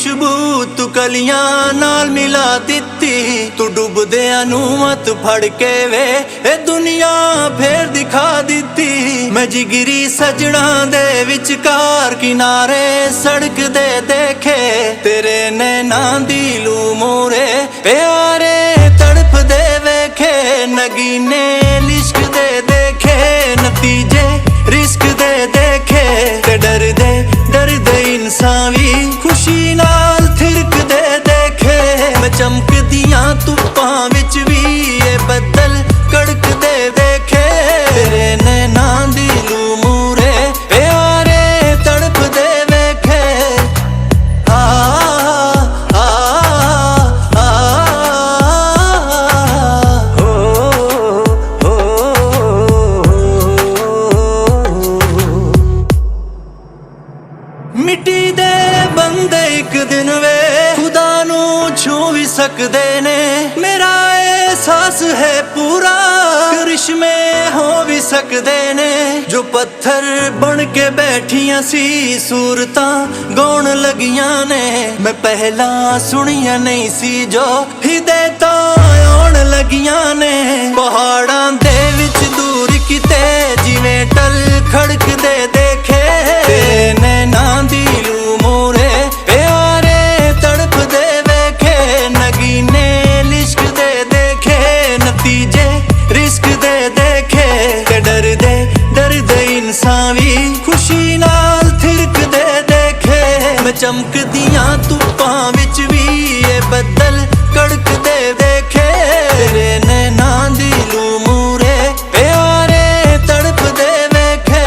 ਖੁਸ਼ਬੂ ਤੂੰ ਕਲੀਆਂ ਨਾਲ ਮਿਲਾ ਦਿੱਤੀ, ਤੂੰ ਡੁੱਬਦਿਆਂ ਨੂੰ ਮਤ ਫੜ ਕੇ ਵੇ ਇਹ ਦੁਨੀਆ ਫੇਰ ਦਿਖਾ ਦਿੱਤੀ। ਮੈਂ ਜਿਗਰੀ ਸਜਣਾ ਦੇ ਵਿਚਕਾਰ ਕਿਨਾਰੇ ਸੜਕ ਦੇ ਦੇਖੇ, ਤੇਰੇ ਨੈਣਾਂ ਦੀ ਲੂ ਮੂਰੇ ਪਿਆਰੇ ਤੜਫਦੇ ਵੇਖੇ। ਨਗੀਨੇ ਲਿਸ਼ਕ ਦੇ ਦੇਖੇ, ਨਤੀਜੇ ਰਿਸਕ ਦੇ ਦੇਖੇ, ਤੇ ਡਰਦੇ ਡਰਦੇ ਇਨਸਾਨ ਵੀ ਖੁਸ਼ੀ ਨਾਲ ਥਿਰਕਦੇ ਦੇਖੇ। ਮੈਂ ਚਮਕਦੀਆਂ ਧੁੱਪਾਂ ਵਿੱਚ ਵੀ ਇਹ ਬੱਦਲ ਕੜਕਦੇ ਦੇਖੇ, ਤੇਰੇ ਨੈਣਾਂ ਦੀ ਲੂ ਮੂਰੇ ਪਿਆਰੇ ਤੜਫਦੇ ਵੇਖੇ। ਆ ਆ ਆ ਮਿੱਟੀ ਦੇ ਬੰਦੇ ਇੱਕ ਦਿਨ ਵੇ ਖੁਦਾ ਨੂੰ ਛੂ ਵੀ ਸਕਦੇ ਨੇ। ਮੇਰਾ ਅਹਿਸਾਸ ਹੈ ਪੂਰਾ ਕਰਿਸ਼ਮੇ ਹੋ ਵੀ ਸਕਦੇ ਨੇ। ਜੋ ਪੱਥਰ ਬਣ ਕੇ ਬੈਠੀਆਂ ਸੀ ਸੂਰਤਾਂ ਗਾਉਣ ਲੱਗੀਆਂ ਨੇ। ਮੈਂ ਪਹਿਲਾਂ ਸੁਣੀਆਂ ਨਹੀਂ ਸੀ ਜੋ ਹਿਦਾਇਤਾਂ ਆਉਣ ਲੱਗੀਆਂ ਨੇ। ਪਹਾੜਾਂ ਦੇ ਵਿੱਚ ਦੂਰ ਕਿਤੇ ਜਿਵੇਂ ਟਲ ਖੜਕਦੇ ਦੇਖੇ, ਤੇਰੇ ਨੈਣਾਂ ਦੀ ਲੂ ਮੂਰੇ ਪਿਆਰੇ ਤੜਫਦੇ ਵੇਖੇ। ਨਗੀਨੇ ਲਿਸ਼ਕਦੇ ਦੇਖੇ, ਨਤੀਜੇ ਰਿਸਕ ਦੇ ਦੇਖੇ, ਤੇ ਡਰਦੇ ਡਰਦੇ ਇਨਸਾਨ ਵੀ ਖੁਸ਼ੀ ਨਾਲ ਥਿਰਕਦੇ ਦੇਖੇ। ਮੈਂ ਚਮਕਦੀਆਂ ਧੁੱਪਾਂ ਵਿੱਚ ਵੀ ਇਹ ਬੱਦਲ ਕੜਕਦੇ ਦੇਖੇ, ਤੇਰੇ ਨੈਣਾਂ ਦੀ ਲੂ ਮੂਰੇ ਪਿਆਰੇ ਤੜਫਦੇ ਵੇਖੇ।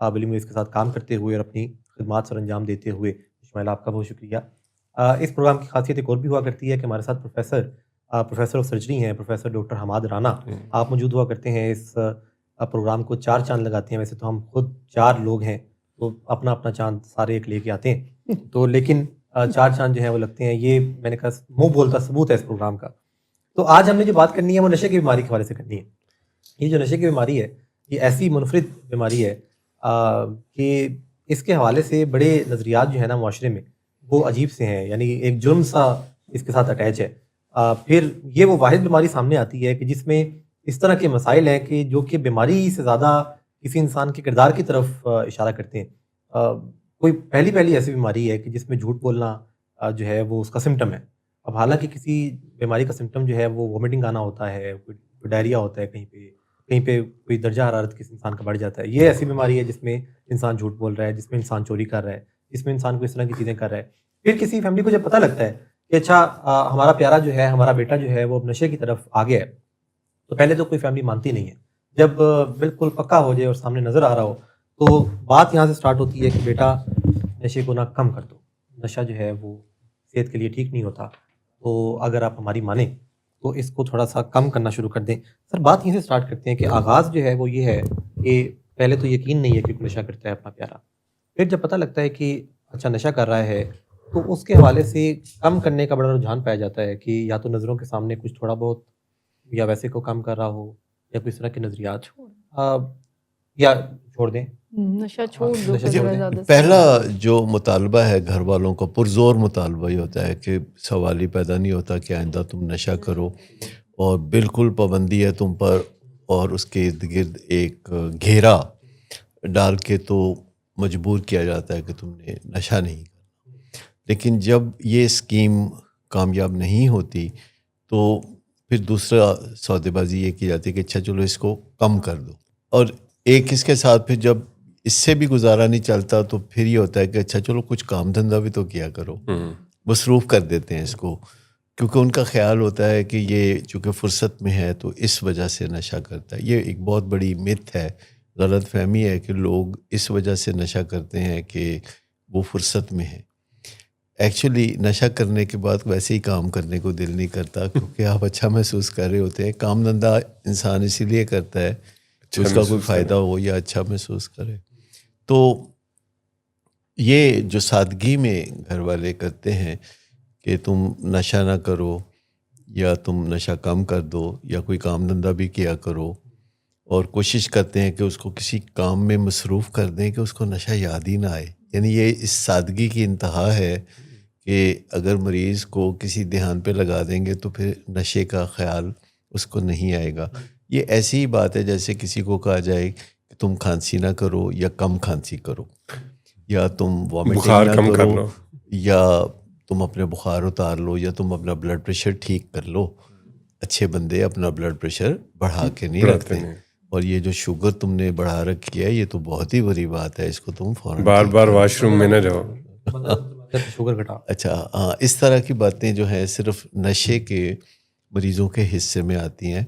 بلی مریض کے ساتھ کام کرتے ہوئے اور اپنی خدمات سر انجام دیتے ہوئے. اسماعیل آپ کا بہت شکریہ. اس پروگرام کی خاصیت ایک اور بھی ہوا کرتی ہے کہ ہمارے ساتھ پروفیسر آف سرجری ہیں پروفیسر ڈاکٹر حماد رانا. آپ موجود ہوا کرتے ہیں. اس پروگرام کو 4 چاند لگاتے ہیں. ویسے تو ہم خود 4 لوگ ہیں تو اپنا اپنا چاند سارے ایک لے کے آتے ہیں تو لیکن 4 چاند جو ہیں وہ لگتے ہیں. یہ میں نے کہا منہ بولتا ثبوت ہے اس پروگرام کا. تو آج ہم نے جو بات کرنی ہے وہ نشے کی بیماری کے حوالے سے کرنی ہے. یہ جو نشے کی بیماری ہے یہ ایسی منفرد بیماری ہے کہ اس کے حوالے سے بڑے نظریات جو ہیں نا معاشرے میں وہ عجیب سے ہیں. یعنی ایک جرم سا اس کے ساتھ اٹیچ ہے. پھر یہ وہ واحد بیماری سامنے آتی ہے کہ جس میں اس طرح کے مسائل ہیں کہ جو کہ بیماری سے زیادہ کسی انسان کے کردار کی طرف اشارہ کرتے ہیں. کوئی پہلی ایسی بیماری ہے کہ جس میں جھوٹ بولنا جو ہے وہ اس کا سمٹم ہے. اب حالانکہ کسی بیماری کا سمٹم جو ہے وہ وومٹنگ آنا ہوتا ہے, کوئی ڈائریا ہوتا ہے, کہیں پہ کوئی درجہ حرارت کسی انسان کا بڑھ جاتا ہے. یہ ایسی بیماری ہے جس میں انسان جھوٹ بول رہا ہے, جس میں انسان چوری کر رہا ہے, جس میں انسان کو اس طرح کی چیزیں کر رہا ہے. پھر کسی فیملی کو جب پتہ لگتا ہے کہ اچھا ہمارا پیارا جو ہے, ہمارا بیٹا جو ہے وہ اب نشے کی طرف آ گیا ہے, تو پہلے تو کوئی فیملی مانتی نہیں ہے. جب بالکل پکا ہو جائے اور سامنے نظر آ رہا ہو تو بات یہاں سے سٹارٹ ہوتی ہے کہ بیٹا نشے کو نہ کم کر دو, نشہ جو ہے وہ صحت کے لیے ٹھیک نہیں ہوتا, تو اگر آپ ہماری مانیں تو اس کو تھوڑا سا کم کرنا شروع کر دیں. سر بات یہیں سے سٹارٹ کرتے ہیں کہ آغاز جو ہے وہ یہ ہے کہ پہلے تو یقین نہیں ہے کہ نشہ کرتا ہے اپنا پیارا. پھر جب پتہ لگتا ہے کہ اچھا نشہ کر رہا ہے تو اس کے حوالے سے کم کرنے کا بڑا رجحان پایا جاتا ہے کہ یا تو نظروں کے سامنے کچھ تھوڑا بہت یا ویسے کو کم کر رہا ہو یا کوئی اس طرح کے نظریات یا چھوڑ دیں, نشہ چھوڑ دو. نشہ چھوڑ دیں. زیادہ سے پہلا جو مطالبہ ہے گھر والوں کا پرزور مطالبہ یہ ہوتا ہے کہ سوال ہی پیدا نہیں ہوتا کہ آئندہ تم نشہ کرو, اور بالکل پابندی ہے تم پر, اور اس کے ارد گرد ایک گھیرا ڈال کے تو مجبور کیا جاتا ہے کہ تم نے نشہ نہیں کرنا. لیکن جب یہ اسکیم کامیاب نہیں ہوتی تو پھر دوسرا سودے بازی یہ کی جاتی ہے کہ اچھا چلو اس کو کم کر دو, اور ایک اس کے ساتھ پھر جب اس سے بھی گزارا نہیں چلتا تو پھر یہ ہوتا ہے کہ اچھا چلو کچھ کام دھندہ بھی تو کیا کرو, مصروف کر دیتے ہیں اس کو, کیونکہ ان کا خیال ہوتا ہے کہ یہ چونکہ فرصت میں ہے تو اس وجہ سے نشہ کرتا ہے. یہ ایک بہت بڑی مت ہے, غلط فہمی ہے کہ لوگ اس وجہ سے نشہ کرتے ہیں کہ وہ فرصت میں ہے. ایکچولی نشہ کرنے کے بعد ویسے ہی کام کرنے کو دل نہیں کرتا کیونکہ آپ اچھا محسوس کر رہے ہوتے ہیں. کام دھندہ انسان اسی لیے کرتا ہے کہ اس کا کوئی فائدہ ہو یا اچھا محسوس کرے. تو یہ جو سادگی میں گھر والے کرتے ہیں کہ تم نشہ نہ کرو یا تم نشہ کم کر دو یا کوئی کام دھندہ بھی کیا کرو, اور کوشش کرتے ہیں کہ اس کو کسی کام میں مصروف کر دیں کہ اس کو نشہ یاد ہی نہ آئے. یعنی یہ اس سادگی کی انتہا ہے کہ اگر مریض کو کسی دھیان پہ لگا دیں گے تو پھر نشے کا خیال اس کو نہیں آئے گا. یہ ایسی ہی بات ہے جیسے کسی کو کہا جائے کہ تم کھانسی نہ کرو یا کم کھانسی کرو, یا تم وامٹنگ نہ کرو, یا تم اپنے بخار اتار لو, یا تم اپنا بلڈ پریشر ٹھیک کر لو. اچھے بندے اپنا بلڈ پریشر بڑھا کے نہیں رکھتے, اور یہ جو شوگر تم نے بڑھا رکھی ہے یہ تو بہت ہی بری بات ہے, اس کو تم فوراً بار واش روم میں نہ جاؤ. شوگر گھٹا. اچھا ہاں, اس طرح کی باتیں جو ہیں صرف نشے کے مریضوں کے حصے میں آتی ہیں,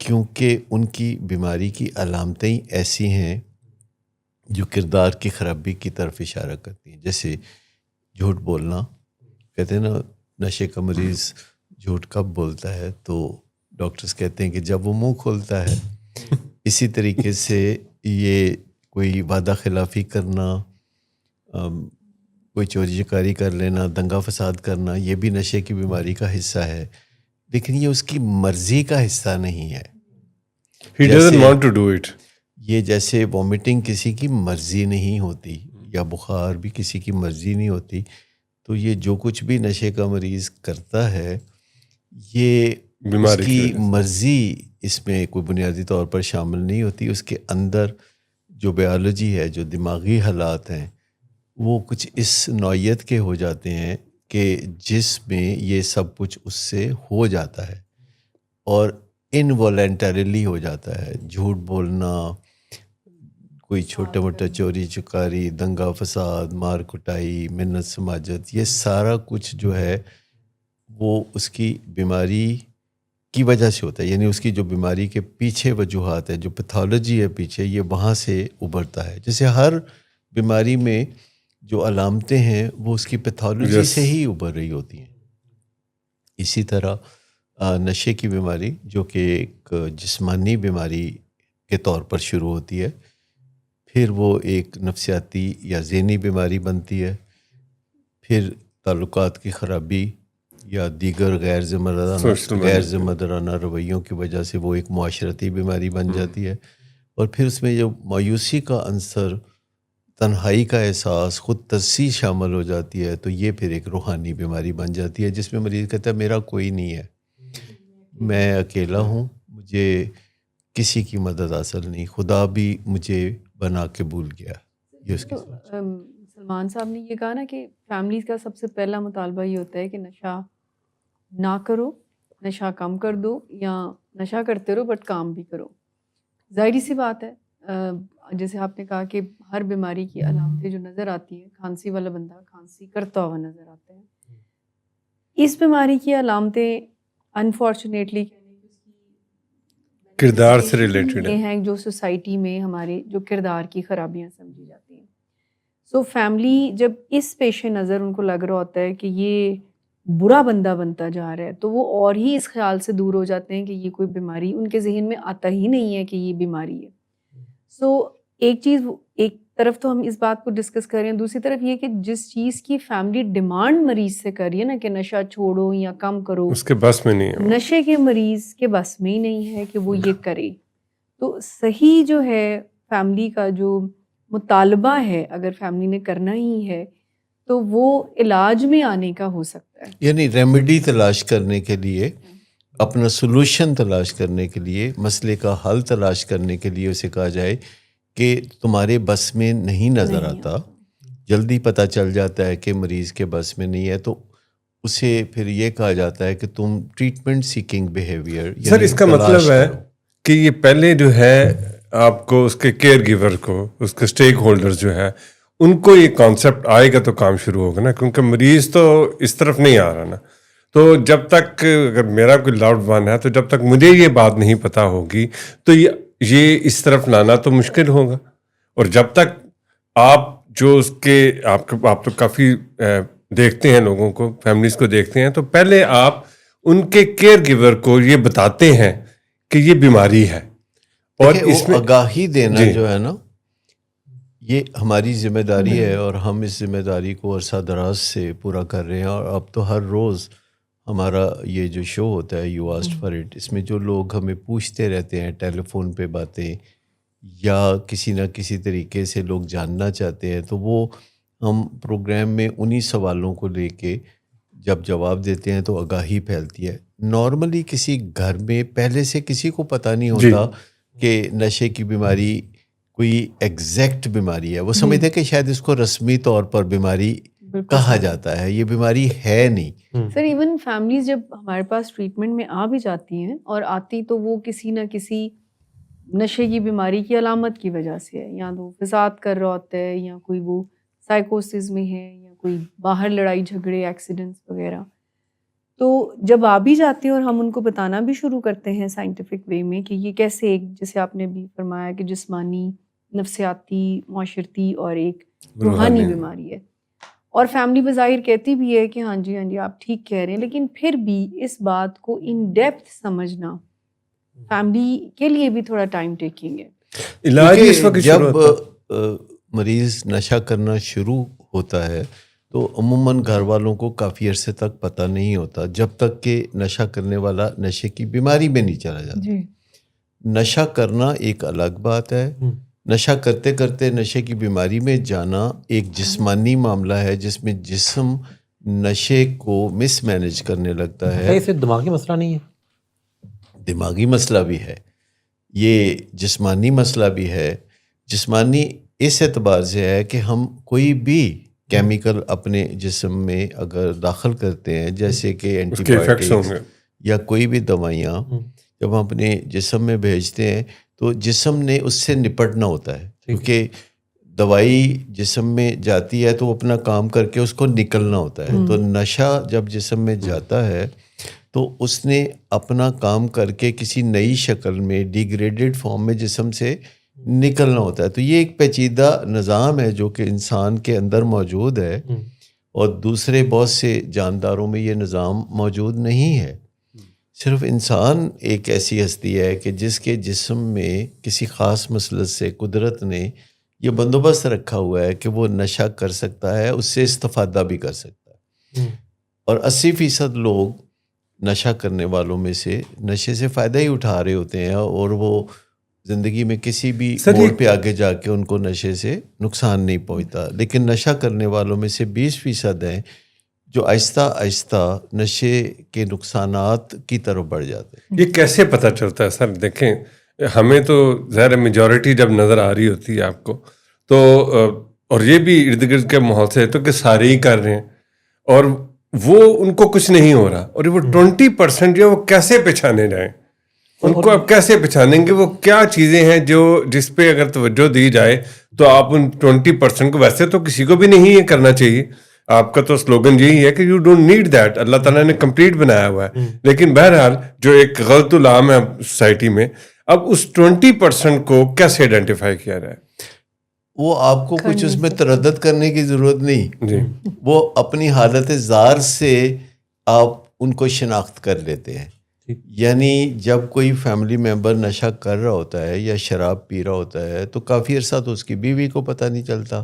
کیونکہ ان کی بیماری کی علامتیں ایسی ہیں جو کردار کی خرابی کی طرف اشارہ کرتی ہیں. جیسے جھوٹ بولنا, کہتے ہیں نا نشے کا مریض جھوٹ کب بولتا ہے, تو ڈاکٹرز کہتے ہیں کہ جب وہ منہ کھولتا ہے. اسی طریقے سے یہ کوئی وعدہ خلافی کرنا, کوئی چوری چکاری کر لینا, دنگا فساد کرنا, یہ بھی نشے کی بیماری کا حصہ ہے, لیکن یہ اس کی مرضی کا حصہ نہیں ہے. He doesn't want to do it. یہ جیسے وامٹنگ کسی کی مرضی نہیں ہوتی یا بخار بھی کسی کی مرضی نہیں ہوتی, تو یہ جو کچھ بھی نشے کا مریض کرتا ہے یہ اس کی مرضی اس میں کوئی بنیادی طور پر شامل نہیں ہوتی. اس کے اندر جو بیالوجی ہے, جو دماغی حالات ہیں, وہ کچھ اس نوعیت کے ہو جاتے ہیں کہ جس میں یہ سب کچھ اس سے ہو جاتا ہے اور انوالنٹریلی ہو جاتا ہے. جھوٹ بولنا, کوئی چھوٹا موٹا چوری چکاری, دنگا فساد, مار کٹائی, منت سماجت, یہ سارا کچھ جو ہے وہ اس کی بیماری کی وجہ سے ہوتا ہے، یعنی اس کی جو بیماری کے پیچھے وجوہات ہے، جو پیتھولوجی ہے پیچھے، یہ وہاں سے ابھرتا ہے. جیسے ہر بیماری میں جو علامتیں ہیں وہ اس کی پیتھولوجی سے ہی ابھر رہی ہوتی ہیں. اسی طرح نشے کی بیماری جو کہ ایک جسمانی بیماری کے طور پر شروع ہوتی ہے، پھر وہ ایک نفسیاتی یا ذہنی بیماری بنتی ہے، پھر تعلقات کی خرابی یا دیگر غیر ذمہ دارانہ رویوں کی وجہ سے وہ ایک معاشرتی بیماری بن جاتی ہے، اور پھر اس میں جو مایوسی کا عنصر، تنہائی کا احساس، خود ترسی شامل ہو جاتی ہے، تو یہ پھر ایک روحانی بیماری بن جاتی ہے جس میں مریض کہتا ہے میرا کوئی نہیں ہے، میں اکیلا ہوں، مجھے کسی کی مدد حاصل نہیں، خدا بھی مجھے بنا کے بھول گیا. یہ اس کی سوچ. سلمان صاحب نے یہ کہا نا کہ فیملیز کا سب سے پہلا مطالبہ یہ ہوتا ہے کہ نشہ نہ کرو، نشہ کم کر دو، یا نشہ کرتے رہو بٹ کام بھی کرو. ظاہری سی بات ہے، جیسے آپ نے کہا کہ ہر بیماری کی علامتیں جو نظر آتی ہیں، کھانسی والا بندہ کھانسی کرتا ہوا نظر آتا ہے. اس بیماری کی علامتیں انفارچونیٹلی کردار سے ریلیٹڈ ہیں، جو سوسائٹی میں ہمارے جو کردار کی خرابیاں سمجھی جاتی ہیں. سو فیملی جب اس پیش نظر ان کو لگ رہا ہوتا ہے کہ یہ برا بندہ بنتا جا رہا ہے، تو وہ اور ہی اس خیال سے دور ہو جاتے ہیں کہ یہ کوئی بیماری ان کے ذہن میں آتا ہی نہیں ہے کہ یہ بیماری ہے. سو ایک چیز، ایک طرف تو ہم اس بات کو ڈسکس کر رہے ہیں، دوسری طرف یہ کہ جس چیز کی فیملی ڈیمانڈ مریض سے کر رہی ہے نا کہ نشہ چھوڑو یا کم کرو، اس کے بس میں نہیں ہے، نشے کے مریض کے بس میں ہی نہیں ہے کہ وہ یہ کرے. تو صحیح جو ہے فیملی کا جو مطالبہ ہے، اگر فیملی نے کرنا ہی ہے تو وہ علاج میں آنے کا ہو سکتا ہے، یعنی ریمیڈی تلاش کرنے کے لیے، اپنا سولوشن تلاش کرنے کے لیے، مسئلے کا حل تلاش کرنے کے لیے اسے کہا جائے کہ تمہارے بس میں نہیں نظر آتا، جلدی پتہ چل جاتا ہے کہ مریض کے بس میں نہیں ہے، تو اسے پھر یہ کہا جاتا ہے کہ تم ٹریٹمنٹ سیکنگ بیہیویئر. سر اس کا مطلب ہے کہ یہ پہلے جو ہے آپ کو اس کے کیئر گیور کو، اس کے اسٹیک ہولڈر جو ہے، ان کو یہ کانسیپٹ آئے گا تو کام شروع ہوگا نا، کیونکہ مریض تو اس طرف نہیں آ رہا نا. تو جب تک اگر میرا کوئی لاڈ ون ہے، تو جب تک مجھے یہ بات نہیں پتہ ہوگی تو یہ اس طرف لانا تو مشکل ہوگا. اور جب تک آپ جو اس کے آپ تو کافی دیکھتے ہیں لوگوں کو، فیملیز کو دیکھتے ہیں، تو پہلے آپ ان کے کیئر گیور کو یہ بتاتے ہیں کہ یہ بیماری ہے. اور اس میں آگاہی دینا جو ہے نا، یہ ہماری ذمہ داری ہے، اور ہم اس ذمہ داری کو عرصہ دراز سے پورا کر رہے ہیں. اور اب تو ہر روز ہمارا یہ جو شو ہوتا ہے یو آسکڈ فار اٹ، اس میں جو لوگ ہمیں پوچھتے رہتے ہیں ٹیلی فون پہ باتیں، یا کسی نہ کسی طریقے سے لوگ جاننا چاہتے ہیں، تو وہ ہم پروگرام میں انہی سوالوں کو لے کے جب جواب دیتے ہیں تو آگاہی پھیلتی ہے. نارملی کسی گھر میں پہلے سے کسی کو پتہ نہیں ہوتا کہ نشے کی بیماری کوئی ایگزیکٹ بیماری ہے. وہ سمجھتے ہیں کہ شاید اس کو رسمی طور پر بیماری کہا جاتا ہے، یہ بیماری ہے نہیں. سر ایون فیملیز جب ہمارے پاس ٹریٹمنٹ میں آ بھی جاتی ہیں، اور آتی تو وہ کسی نہ کسی نشے کی بیماری کی علامت کی وجہ سے ہے، یا تو فساد کر رہا ہوتا ہے، یا کوئی وہ سائیکوسس میں ہے، یا کوئی باہر لڑائی جھگڑے ایکسیڈنٹس وغیرہ. تو جب آ بھی جاتے ہیں اور ہم ان کو بتانا بھی شروع کرتے ہیں سائنٹیفک وے میں کہ یہ کیسے ایک، جیسے آپ نے بھی فرمایا کہ جسمانی، نفسیاتی، معاشرتی اور ایک روحانی بیماری ہے، اور فیملی بظاہر کہتی بھی ہے کہ ہاں جی آپ ٹھیک کہہ رہے ہیں، لیکن پھر بھی اس بات کو ان ڈیپتھ سمجھنا فیملی کے لیے بھی تھوڑا ٹائم ٹیکنگ ہے. علاج اس وقت جب مریض نشہ کرنا شروع ہوتا ہے تو عموماً گھر والوں کو کافی عرصے تک پتہ نہیں ہوتا، جب تک کہ نشہ کرنے والا نشے کی بیماری میں نہیں چلا جاتا. نشہ کرنا ایک الگ بات ہے، نشہ کرتے کرتے نشے کی بیماری میں جانا ایک جسمانی معاملہ ہے جس میں جسم نشے کو مس مینج کرنے لگتا ہے. اسے دماغی مسئلہ نہیں ہے؟ دماغی مسئلہ بھی ہے، یہ جسمانی مسئلہ بھی ہے. جسمانی اس اعتبار سے ہے کہ ہم کوئی بھی کیمیکل اپنے جسم میں اگر داخل کرتے ہیں، جیسے کہ اینٹی بایوٹکس یا کوئی بھی دوائیاں جب ہم اپنے جسم میں بھیجتے ہیں تو جسم نے اس سے نپٹنا ہوتا ہے، کیونکہ دوائی جسم میں جاتی ہے تو وہ اپنا کام کر کے اس کو نکلنا ہوتا ہے. تو نشہ جب جسم میں جاتا ہے تو اس نے اپنا کام کر کے کسی نئی شکل میں ڈیگریڈڈ فارم میں جسم سے نکلنا ہوتا ہے. تو یہ ایک پیچیدہ نظام ہے جو کہ انسان کے اندر موجود ہے اور دوسرے بہت سے جانداروں میں یہ نظام موجود نہیں ہے. صرف انسان ایک ایسی ہستی ہے کہ جس کے جسم میں کسی خاص مسلط سے قدرت نے یہ بندوبست رکھا ہوا ہے کہ وہ نشہ کر سکتا ہے, اس سے استفادہ بھی کر سکتا ہے. اور 80% لوگ نشہ کرنے والوں میں سے نشے سے فائدہ ہی اٹھا رہے ہوتے ہیں اور وہ زندگی میں کسی بھی موڑ پہ آگے جا کے ان کو نشے سے نقصان نہیں پہنچتا. لیکن نشہ کرنے والوں میں سے 20% ہیں جو آہستہ آہستہ نشے کے نقصانات کی طرف بڑھ جاتے ہیں. یہ کیسے پتہ چلتا ہے سر؟ دیکھیں ہمیں تو ظاہر میجورٹی جب نظر آ رہی ہوتی ہے آپ کو تو اور یہ بھی ارد گرد کے ماحول سے تو کہ سارے ہی کر رہے ہیں اور وہ ان کو کچھ نہیں ہو رہا, اور وہ 20% جو وہ کیسے پہچانے جائیں؟ ان کو آپ کیسے پہچانیں گے؟ وہ کیا چیزیں ہیں جو جس پہ اگر توجہ دی جائے تو آپ ان 20% کو, ویسے تو کسی کو بھی نہیں یہ کرنا چاہیے, آپ کا تو سلوگن یہی ہے کہ یو ڈونٹ نیڈ دیٹ, اللہ تعالیٰ نے کمپلیٹ بنایا ہوا ہے. لیکن بہرحال جو ایک غلط العام ہے سوسائٹی میں, اب اس 20% کو کیسے آئیڈینٹیفائی کیا جائے؟ وہ آپ کو کچھ اس میں تردد کرنے کی ضرورت نہیں جی, وہ اپنی حالت زار سے آپ ان کو شناخت کر لیتے ہیں. یعنی جب کوئی فیملی ممبر نشہ کر رہا ہوتا ہے یا شراب پی رہا ہوتا ہے تو کافی عرصہ تو اس کی بیوی کو پتہ نہیں چلتا,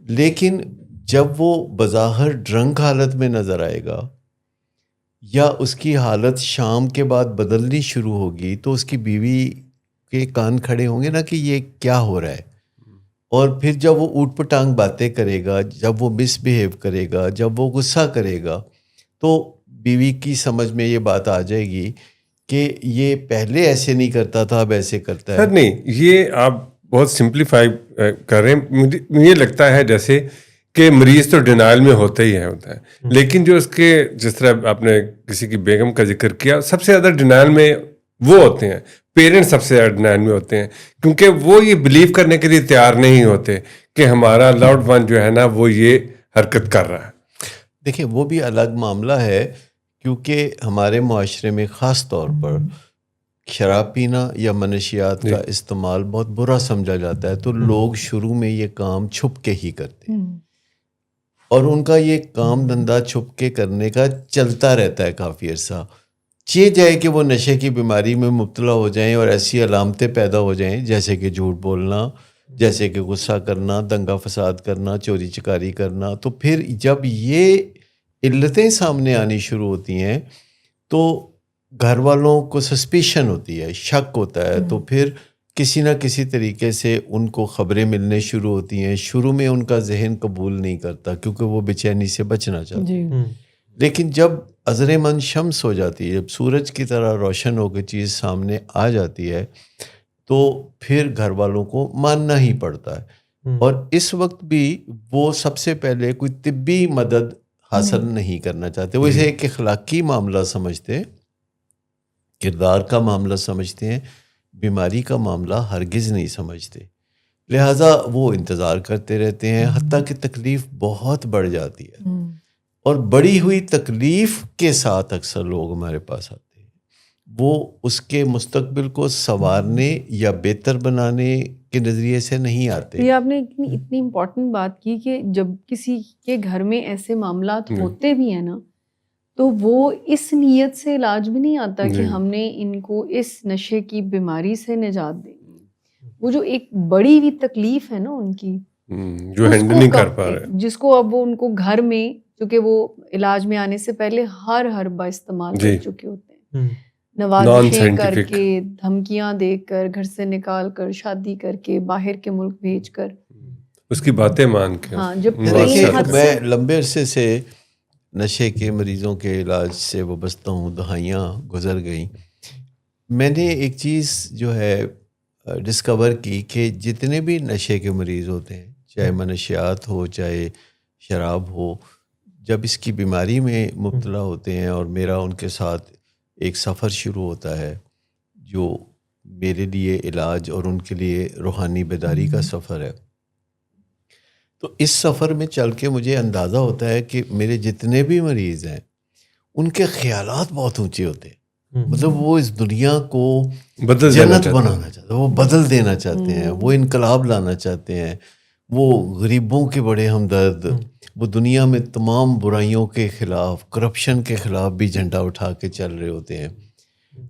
لیکن جب وہ بظاہر ڈرنک حالت میں نظر آئے گا یا اس کی حالت شام کے بعد بدلنی شروع ہوگی تو اس کی بیوی کے کان کھڑے ہوں گے نا کہ یہ کیا ہو رہا ہے. اور پھر جب وہ اوٹ پٹانگ باتیں کرے گا, جب وہ مس بیہیو کرے گا, جب وہ غصہ کرے گا, تو بیوی کی سمجھ میں یہ بات آ جائے گی کہ یہ پہلے ایسے نہیں کرتا تھا اب ایسے کرتا ہے. سر نہیں, یہ آپ بہت سمپلیفائی کر رہے ہیں. مجھے لگتا ہے جیسے کہ مریض تو ڈینائل میں ہوتا ہی ہوتا ہے, لیکن جو اس کے جس طرح آپ نے کسی کی بیگم کا ذکر کیا, سب سے زیادہ ڈینائل میں وہ ہوتے ہیں پیرنٹس, سب سے زیادہ ڈینائل میں ہوتے ہیں کیونکہ وہ یہ بلیو کرنے کے لیے تیار نہیں ہوتے کہ ہمارا لوڈ ون جو ہے نا وہ یہ حرکت کر رہا ہے. دیکھیں وہ بھی الگ معاملہ ہے کیونکہ ہمارے معاشرے میں خاص طور پر شراب پینا یا منشیات کا استعمال بہت برا سمجھا جاتا ہے, تو لوگ شروع میں یہ کام چھپ کے ہی کرتے ہیں اور ان کا یہ کام دھندا چھپ کے کرنے کا چلتا رہتا ہے کافی عرصہ. چاہے جائے کہ وہ نشے کی بیماری میں مبتلا ہو جائیں اور ایسی علامتیں پیدا ہو جائیں جیسے کہ جھوٹ بولنا, جیسے کہ غصہ کرنا, دنگا فساد کرنا, چوری چکاری کرنا, تو پھر جب یہ علتیں سامنے آنی شروع ہوتی ہیں تو گھر والوں کو سسپیشن ہوتی ہے, شک ہوتا ہے, تو پھر کسی نہ کسی طریقے سے ان کو خبریں ملنے شروع ہوتی ہیں. شروع میں ان کا ذہن قبول نہیں کرتا کیونکہ وہ بے چینی سے بچنا چاہتے ہیں, لیکن جب ازر من شمس ہو جاتی ہے, جب سورج کی طرح روشن ہو کے چیز سامنے آ جاتی ہے تو پھر گھر والوں کو ماننا ہی پڑتا ہے. اور اس وقت بھی وہ سب سے پہلے کوئی طبی مدد حاصل نہیں کرنا چاہتے, وہ اسے ایک اخلاقی معاملہ سمجھتے ہیں, کردار کا معاملہ سمجھتے ہیں, بیماری کا معاملہ ہرگز نہیں سمجھتے. لہٰذا وہ انتظار کرتے رہتے ہیں حتیٰ کہ تکلیف بہت بڑھ جاتی ہے, اور بڑی ہوئی تکلیف کے ساتھ اکثر لوگ ہمارے پاس آتے ہیں. وہ اس کے مستقبل کو سنوارنے یا بہتر بنانے کے نظریے سے نہیں آتے. یہ آپ نے اتنی امپورٹنٹ بات کی کہ جب کسی کے گھر میں ایسے معاملات ہوتے بھی ہیں نا تو وہ اس نیت سے علاج بھی نہیں آتا کہ ہم نے ان کو اس نشے کی بیماری سے نجات دیں. وہ جو ایک بڑی ہوئی تکلیف ہے نا ان کی, جو ہینڈل نہیں کر پا رہے, جس کو اب وہ ان کو گھر میں, کیونکہ وہ علاج میں آنے سے پہلے ہر حربہ استعمال کر چکے ہوتے ہیں, نوازشیں کر کے, دھمکیاں دے کر, گھر سے نکال کر, شادی کر کے, باہر کے ملک بھیج کر, اس کی باتیں مان کے. ہاں جب میں لمبے عرصے سے نشے کے مریضوں کے علاج سے وابستہ ہوں, دہائیاں گزر گئیں. میں نے ایک چیز جو ہے ڈسکور کی کہ جتنے بھی نشے کے مریض ہوتے ہیں, چاہے منشیات ہو چاہے شراب ہو, جب اس کی بیماری میں مبتلا ہوتے ہیں اور میرا ان کے ساتھ ایک سفر شروع ہوتا ہے جو میرے لیے علاج اور ان کے لیے روحانی بیداری کا سفر ہے, تو اس سفر میں چل کے مجھے اندازہ ہوتا ہے کہ میرے جتنے بھی مریض ہیں ان کے خیالات بہت اونچے ہوتے ہیں. مطلب وہ اس دنیا کو بدل جنت بنانا چاہتے ہیں, وہ بدل دینا چاہتے ہیں, وہ انقلاب لانا چاہتے ہیں, وہ غریبوں کے بڑے ہمدرد, وہ دنیا میں تمام برائیوں کے خلاف, کرپشن کے خلاف بھی جھنڈا اٹھا کے چل رہے ہوتے ہیں.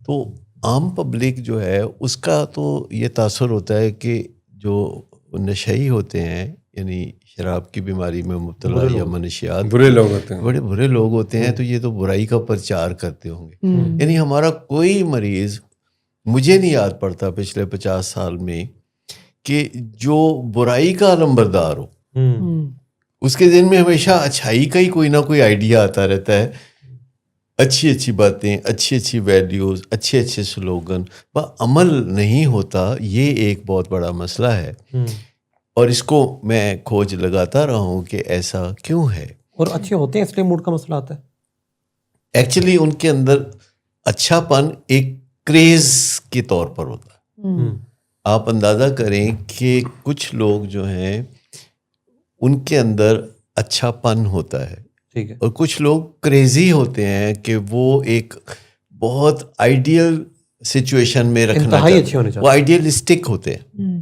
تو عام پبلک جو ہے اس کا تو یہ تاثر ہوتا ہے کہ جو نشئی ہوتے ہیں, یعنی شراب کی بیماری میں مبتلا یا منشیات, برے لوگ ہوتے ہیں, بڑے برے لوگ ہوتے ہیں, تو یہ تو برائی کا پرچار کرتے ہوں گے. یعنی ہمارا کوئی مریض, مجھے نہیں یاد پڑتا پچھلے 50 سال میں کہ جو برائی کا علمبردار ہو, اس کے ذہن میں ہمیشہ اچھائی کا ہی کوئی نہ کوئی آئیڈیا آتا رہتا ہے. اچھی اچھی باتیں, اچھی اچھی ویلیوز, اچھے اچھے سلوگن, وہ عمل نہیں ہوتا. یہ ایک بہت بڑا مسئلہ ہے, اور اس کو میں کھوج لگاتا رہا ہوں کہ ایسا کیوں ہے. اور اچھے ہوتے ہیں اس لیے موڈ کا مسئلہ آتا ہے. ایکچولی ان کے اندر اچھا پن ایک کریز کے طور پر ہوتا ہے. آپ اندازہ کریں کہ کچھ لوگ جو ہیں ان کے اندر اچھا پن ہوتا ہے, ٹھیک ہے, اور کچھ لوگ کریزی ہوتے ہیں کہ وہ ایک بہت آئیڈیل سچویشن میں رکھنا انتہائی اچھے چاہتے ہونے ہیں, چاہتے وہ آئیڈیلسٹک ہوتے ہیں,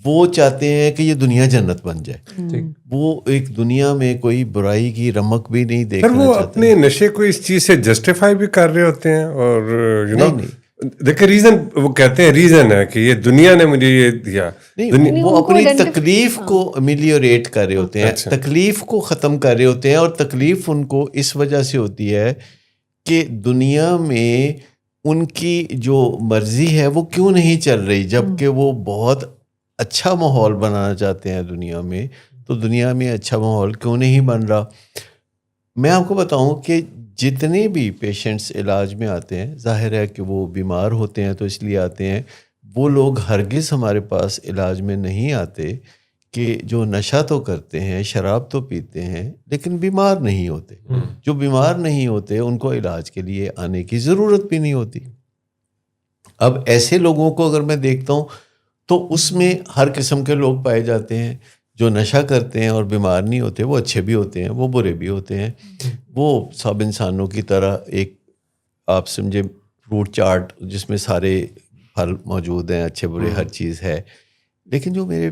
وہ چاہتے ہیں کہ یہ دنیا جنت بن جائے. ٹھیک. وہ ایک دنیا میں کوئی برائی کی رمق بھی نہیں پھر دیکھنا وہ چاہتے. اپنے نشے کو اس چیز سے جسٹیفائی بھی کر رہے ہوتے ہیں, اور یو نو نہیں. دیکھیں ریزن, وہ کہتے ہیں ریزن ہے کہ یہ دنیا نے مجھے یہ دیا. نہیں, وہ اپنی تکلیف کو امیلیوریٹ کر رہے ہوتے ہیں, تکلیف کو ختم کر رہے ہوتے ہیں. اور تکلیف ان کو اس وجہ سے ہوتی ہے کہ دنیا میں ان کی جو مرضی ہے وہ کیوں نہیں چل رہی, جبکہ وہ بہت اچھا ماحول بنانا چاہتے ہیں دنیا میں. تو دنیا میں اچھا ماحول کیوں نہیں بن رہا. میں آپ کو بتاؤں کہ جتنے بھی پیشنٹس علاج میں آتے ہیں, ظاہر ہے کہ وہ بیمار ہوتے ہیں تو اس لیے آتے ہیں. وہ لوگ ہرگز ہمارے پاس علاج میں نہیں آتے کہ جو نشہ تو کرتے ہیں, شراب تو پیتے ہیں, لیکن بیمار نہیں ہوتے. جو بیمار نہیں ہوتے ان کو علاج کے لیے آنے کی ضرورت بھی نہیں ہوتی. اب ایسے لوگوں کو اگر میں دیکھتا ہوں تو اس میں ہر قسم کے لوگ پائے جاتے ہیں. جو نشہ کرتے ہیں اور بیمار نہیں ہوتے, وہ اچھے بھی ہوتے ہیں, وہ برے بھی ہوتے ہیں. وہ سب انسانوں کی طرح ایک آپ سمجھے فروٹ چاٹ جس میں سارے پھل موجود ہیں, اچھے برے ہر چیز ہے. لیکن جو میرے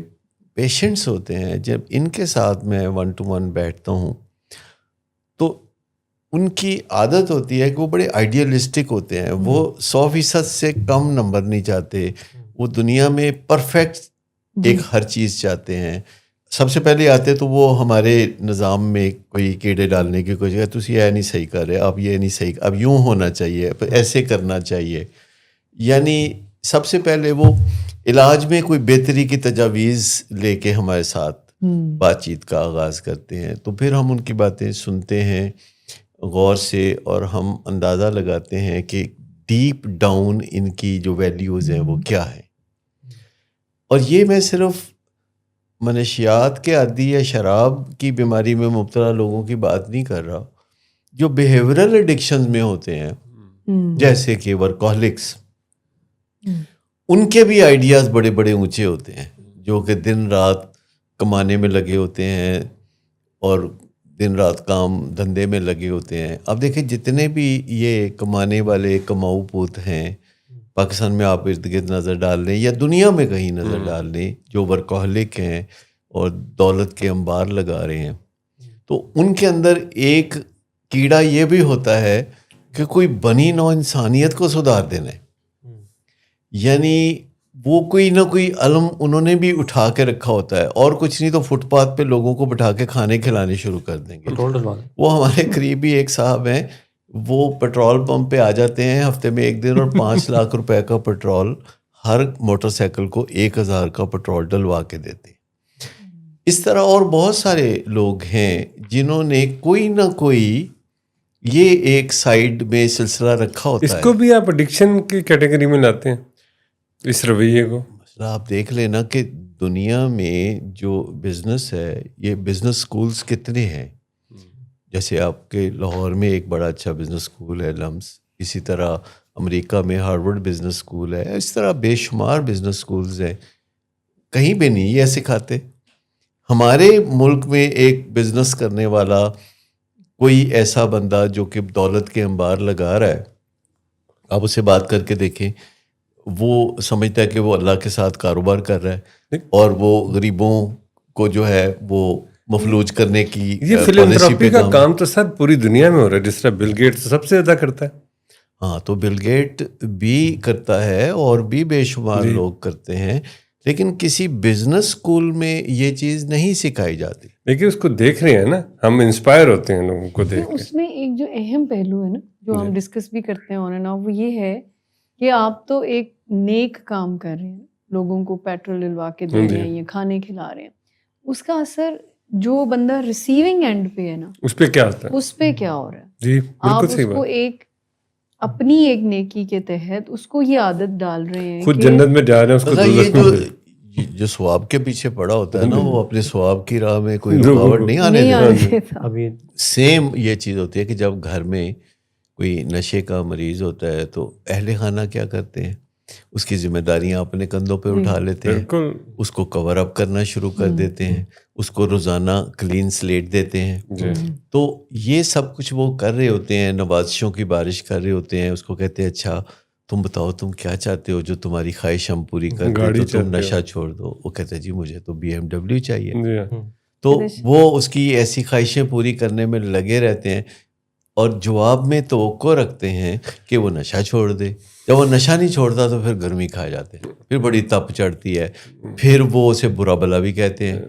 پیشنٹس ہوتے ہیں, جب ان کے ساتھ میں 1 to 1 بیٹھتا ہوں تو ان کی عادت ہوتی ہے کہ وہ بڑے آئیڈیلسٹک ہوتے ہیں. وہ 100% سے کم نمبر نہیں چاہتے. وہ دنیا میں پرفیکٹ ایک ہر چیز چاہتے ہیں. سب سے پہلے آتے تو وہ ہمارے نظام میں کوئی کیڑے ڈالنے کی کوشش کرتے, تو یہ نہیں صحیح کر رہے, اب یہ نہیں صحیح, اب یوں ہونا چاہیے, ایسے کرنا چاہیے. یعنی سب سے پہلے وہ علاج میں کوئی بہتری کی تجاویز لے کے ہمارے ساتھ بات چیت کا آغاز کرتے ہیں. تو پھر ہم ان کی باتیں سنتے ہیں غور سے, اور ہم اندازہ لگاتے ہیں کہ ڈیپ ڈاؤن ان کی جو ویلیوز ہیں وہ کیا ہیں. اور یہ میں صرف منشیات کے عادی یا شراب کی بیماری میں مبتلا لوگوں کی بات نہیں کر رہا. جو بیہیورل ایڈکشنز میں ہوتے ہیں, جیسے کہ ورکہولکس, ان کے بھی آئیڈیاز بڑے بڑے اونچے ہوتے ہیں, جو کہ دن رات کمانے میں لگے ہوتے ہیں اور دن رات کام دھندے میں لگے ہوتے ہیں. اب دیکھیں جتنے بھی یہ کمانے والے کماؤ پوت ہیں پاکستان میں, آپ ارد گرد نظر ڈال لیں یا دنیا میں کہیں نظر ڈال لیں, جو ورکہولک ہیں اور دولت کے انبار لگا رہے ہیں, تو ان کے اندر ایک کیڑا یہ بھی ہوتا ہے کہ کوئی بنی نوع انسانیت کو سدھار دینا ہے. یعنی وہ کوئی نہ کوئی علم انہوں نے بھی اٹھا کے رکھا ہوتا ہے, اور کچھ نہیں تو فٹ پاتھ پہ لوگوں کو بٹھا کے کھانے کھلانے شروع کر دیں گے. وہ ہمارے قریبی ایک صاحب ہیں, وہ پیٹرول پمپ پہ آ جاتے ہیں ہفتے میں 1 دن, اور 5 لاکھ روپے کا پیٹرول ہر موٹر سائیکل کو 1000 کا پیٹرول ڈلوا کے دیتے. اس طرح اور بہت سارے لوگ ہیں جنہوں نے کوئی نہ کوئی یہ ایک سائیڈ میں سلسلہ رکھا ہوتا ہے. اس کو بھی آپ ایڈکشن کی کیٹیگری میں لاتے ہیں, اس رویے کو؟ مسئلہ آپ دیکھ لینا کہ دنیا میں جو بزنس ہے, یہ بزنس سکولز کتنے ہیں. جیسے آپ کے لاہور میں ایک بڑا اچھا بزنس سکول ہے لمس, اسی طرح امریکہ میں ہارورڈ بزنس سکول ہے, اس طرح بے شمار بزنس سکولز ہیں. کہیں بھی نہیں یہ سکھاتے. ہمارے ملک میں ایک بزنس کرنے والا کوئی ایسا بندہ جو کہ دولت کے انبار لگا رہا ہے، آپ اسے بات کر کے دیکھیں، وہ سمجھتا ہے کہ وہ اللہ کے ساتھ کاروبار کر رہا ہے اور وہ غریبوں کو جو ہے وہ مفلوج کرنے کی یہ فلانتھراپی کا کام تو سر پوری دنیا میں ہو رہا ہے، جس طرح بل گیٹس سب سے زیادہ کرتا ہے. ہاں، تو بل گیٹ بھی کرتا ہے اور بھی بے شمار لوگ کرتے ہیں، لیکن کسی بزنس اسکول میں یہ چیز نہیں سکھائی جاتی. لیکن اس کو دیکھ رہے ہیں نا، ہم انسپائر ہوتے ہیں لوگوں کو دیکھ کے. اس میں ایک جو اہم پہلو ہے نا جو ہم ڈسکس بھی کرتے ہیں آن اینڈ آف، وہ یہ ہے کہ آپ تو ایک نیک کام کر رہے ہیں، لوگوں کو پیٹرول ڈلوا کے دے رہے ہیں یا کھانے کھلا رہے ہیں، اس کا اثر جو بندہ ریسیونگ اینڈ پہ ہے نا اس پہ کیا ہوتا ہے، اس پہ کیا ہو رہا ہے. جی آپ بالکل اس صحیح کو بات. ایک اپنی ایک نیکی کے تحت اس کو یہ عادت ڈال رہے ہیں خود کہ جنت میں جا رہے ہیں، اس کو دوزخ میں بھیج. یہ جو ثواب کے پیچھے پڑا ہوتا ہے نا، وہ اپنے ثواب کی راہ میں کوئی رکاوٹ نہیں آنے دیتا. ابھی سیم یہ چیز ہوتی ہے کہ جب گھر میں کوئی نشے کا مریض ہوتا ہے تو اہل خانہ کیا کرتے ہیں، اس کی ذمہ داریاں اپنے کندھوں پہ اٹھا لیتے ہیں، بالکل. اس کو کور اپ کرنا شروع کر دیتے ہیں، اس کو روزانہ کلین سلیٹ دیتے ہیں. تو یہ سب کچھ وہ کر رہے ہوتے ہیں، نوازشوں کی بارش کر رہے ہوتے ہیں. اس کو کہتے ہیں اچھا تم بتاؤ تم کیا چاہتے ہو جو تمہاری خواہش ہم پوری کر دیں، تو تم نشہ چھوڑ دو. وہ کہتے ہیں جی مجھے تو BMW چاہیے. تو وہ اس کی ایسی خواہشیں پوری کرنے میں لگے رہتے ہیں اور جواب میں توقع رکھتے ہیں کہ وہ نشہ چھوڑ دے. جب وہ نشہ نہیں چھوڑتا تو پھر گرمی کھا جاتے ہیں، پھر بڑی تپ چڑھتی ہے، پھر وہ اسے برا بلا بھی کہتے ہیں،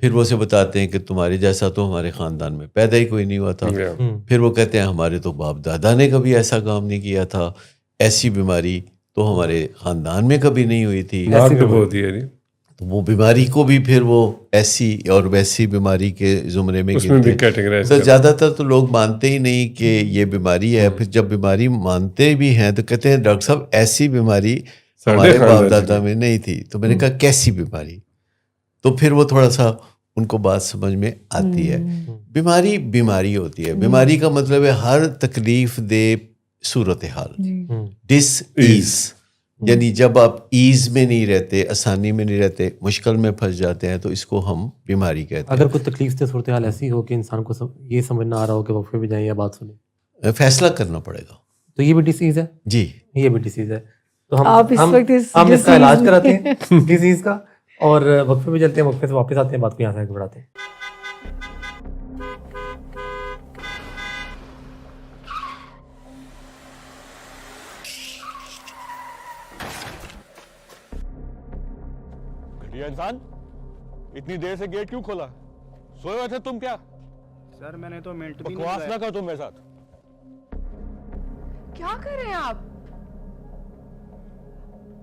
پھر وہ اسے بتاتے ہیں کہ تمہارے جیسا تو ہمارے خاندان میں پیدا ہی کوئی نہیں ہوا تھا. پھر وہ کہتے ہیں ہمارے تو باپ دادا نے کبھی ایسا کام نہیں کیا تھا، ایسی بیماری تو ہمارے خاندان میں کبھی نہیں ہوئی تھی. تو وہ بیماری کو بھی پھر وہ ایسی اور ویسی بیماری کے زمرے میں گنتے ہیں. تو زیادہ تر تو لوگ مانتے ہی نہیں کہ یہ بیماری ہے. پھر جب بیماری مانتے بھی ہیں تو کہتے ہیں ڈاکٹر صاحب ایسی بیماری ہمارے باپ دادا میں نہیں تھی. تو میں نے کہا کیسی بیماری؟ تو پھر وہ تھوڑا سا ان کو بات سمجھ میں آتی ہے. بیماری بیماری ہوتی ہے. بیماری کا مطلب ہے ہر تکلیف دہ صورتحال، ڈس ایز، یعنی جب آپ ایز میں نہیں رہتے، آسانی میں نہیں رہتے، مشکل میں پھنس جاتے ہیں، تو اس کو ہم بیماری کہتے ہیں. اگر کوئی تکلیف دہ صورتحال ایسی ہو کہ انسان کو یہ سمجھ نہ آ رہا ہو کہ وقفے پہ جائیں یا بات سنیں، فیصلہ کرنا پڑے گا. تو یہ بھی ڈیزیز ہے. جی یہ بھی ڈیزیز ہے. تو آپ اس وقت ہم اس کا علاج کراتے ہیں ڈیزیز کا، اور وقفے پہ چلتے ہیں، وقفے سے واپس آتے ہیں، بات کو یہاں سے آگے بڑھاتے ہیں. انسان اتنی دیر سے گیٹ کیوں کھولا؟ سوئے ہوئے تھے تم کیا؟ سر میں نے تو منٹ بھی بکواس نہ کر تم میرے ساتھ. کیا کر رہے ہیں آپ؟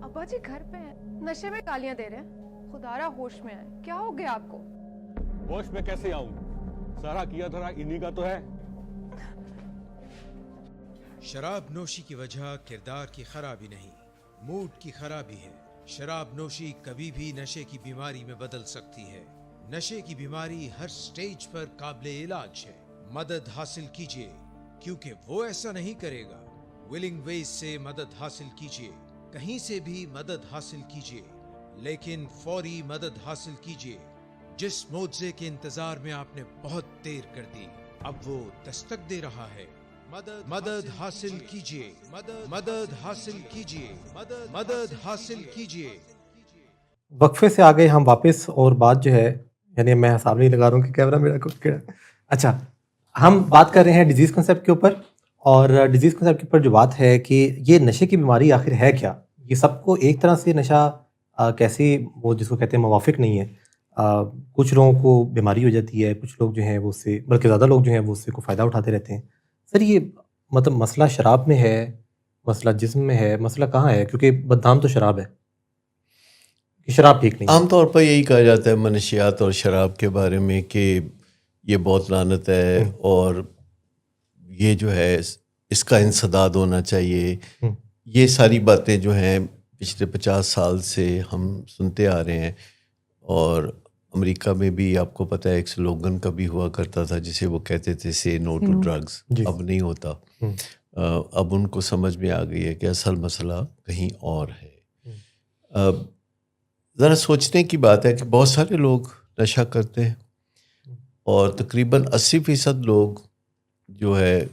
ابا جی گھر پہ ہیں، نشے میں گالیاں دے رہے ہیں. خدا را ہوش میں آئے، کیا ہو گیا آپ کو؟ ہوش میں کیسے آؤں؟ سارا کیا دھرا انہی کا تو ہے. شراب نوشی کی وجہ کردار کی خرابی نہیں، موڈ کی خرابی ہے. شراب نوشی کبھی بھی نشے کی بیماری میں بدل سکتی ہے. نشے کی بیماری ہر سٹیج پر قابل علاج ہے. مدد حاصل کیجیے کیونکہ وہ ایسا نہیں کرے گا. ولنگ ویز سے مدد حاصل کیجیے، کہیں سے بھی مدد حاصل کیجیے، لیکن فوری مدد حاصل کیجیے. جس معجزے کے انتظار میں آپ نے بہت دیر کر دی، اب وہ دستک دے رہا ہے. مدد حاصل کیجیے، مدد حاصل کیجیے، مدد حاصل کیجیے. وقفے سے آگے ہم واپس، اور بات جو ہے، یعنی میں حساب نہیں لگا رہا ہوں کہ کیمرہ میرا اچھا، ہم بات کر رہے ہیں ڈیزیز کنسیپٹ کے اوپر. اور ڈیزیز کنسیپٹ کے اوپر جو بات ہے کہ یہ نشے کی بیماری آخر ہے کیا. یہ سب کو ایک طرح سے نشہ کیسے، وہ جس کو کہتے ہیں موافق نہیں ہے. کچھ لوگوں کو بیماری ہو جاتی ہے، کچھ لوگ جو ہیں وہ اس سے، بلکہ زیادہ لوگ جو ہیں وہ اس سے کو فائدہ اٹھاتے رہتے ہیں. سر یہ مطلب مسئلہ شراب میں ہے، مسئلہ جسم میں ہے، مسئلہ کہاں ہے؟ کیونکہ بدنام تو شراب ہے کہ شراب ٹھیک نہیں. عام طور پر یہی کہا جاتا ہے منشیات اور شراب کے بارے میں کہ یہ بہت لعنت ہے اور یہ جو ہے اس کا انسداد ہونا چاہیے. یہ ساری باتیں جو ہیں پچھلے 50 سال سے ہم سنتے آ رہے ہیں. اور امریکہ میں بھی آپ کو پتہ ہے ایک سلوگن کبھی ہوا کرتا تھا جسے وہ کہتے تھے سے نو ٹو ڈرگز. اب نہیں ہوتا. اب ان کو سمجھ میں آ گئی ہے کہ اصل مسئلہ کہیں اور ہے. ذرا سوچنے کی بات ہے کہ بہت سارے لوگ نشہ کرتے ہیں اور تقریباً 80% لوگ جو ہے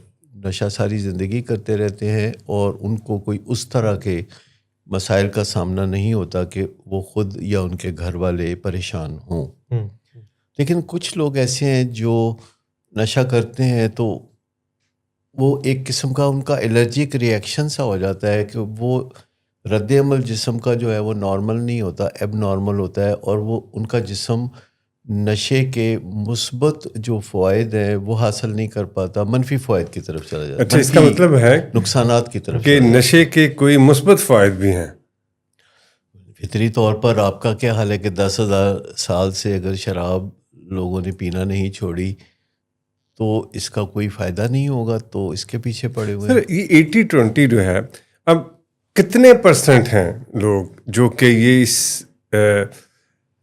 نشہ ساری زندگی کرتے رہتے ہیں اور ان کو کوئی اس طرح کے مسائل کا سامنا نہیں ہوتا کہ وہ خود یا ان کے گھر والے پریشان ہوں. لیکن کچھ لوگ ایسے ہیں جو نشہ کرتے ہیں تو وہ ایک قسم کا ان کا الرجک ریئیکشن سا ہو جاتا ہے کہ وہ رد عمل جسم کا جو ہے وہ نارمل نہیں ہوتا، ایب نارمل ہوتا ہے، اور وہ ان کا جسم نشے کے مثبت جو فوائد ہیں وہ حاصل نہیں کر پاتا، منفی فوائد کی طرف چلا جاتا ہے. اچھا، اس کا مطلب ہے نقصانات کی طرف کہ نشے کے کوئی مثبت فوائد بھی ہیں. فطری طور پر آپ کا کیا حال ہے کہ 10,000 سال سے اگر شراب لوگوں نے پینا نہیں چھوڑی تو اس کا کوئی فائدہ نہیں ہوگا، تو اس کے پیچھے پڑے ہوئے سر یہ 80-20 جو ہے، اب کتنے % ہیں لوگ جو کہ یہ اس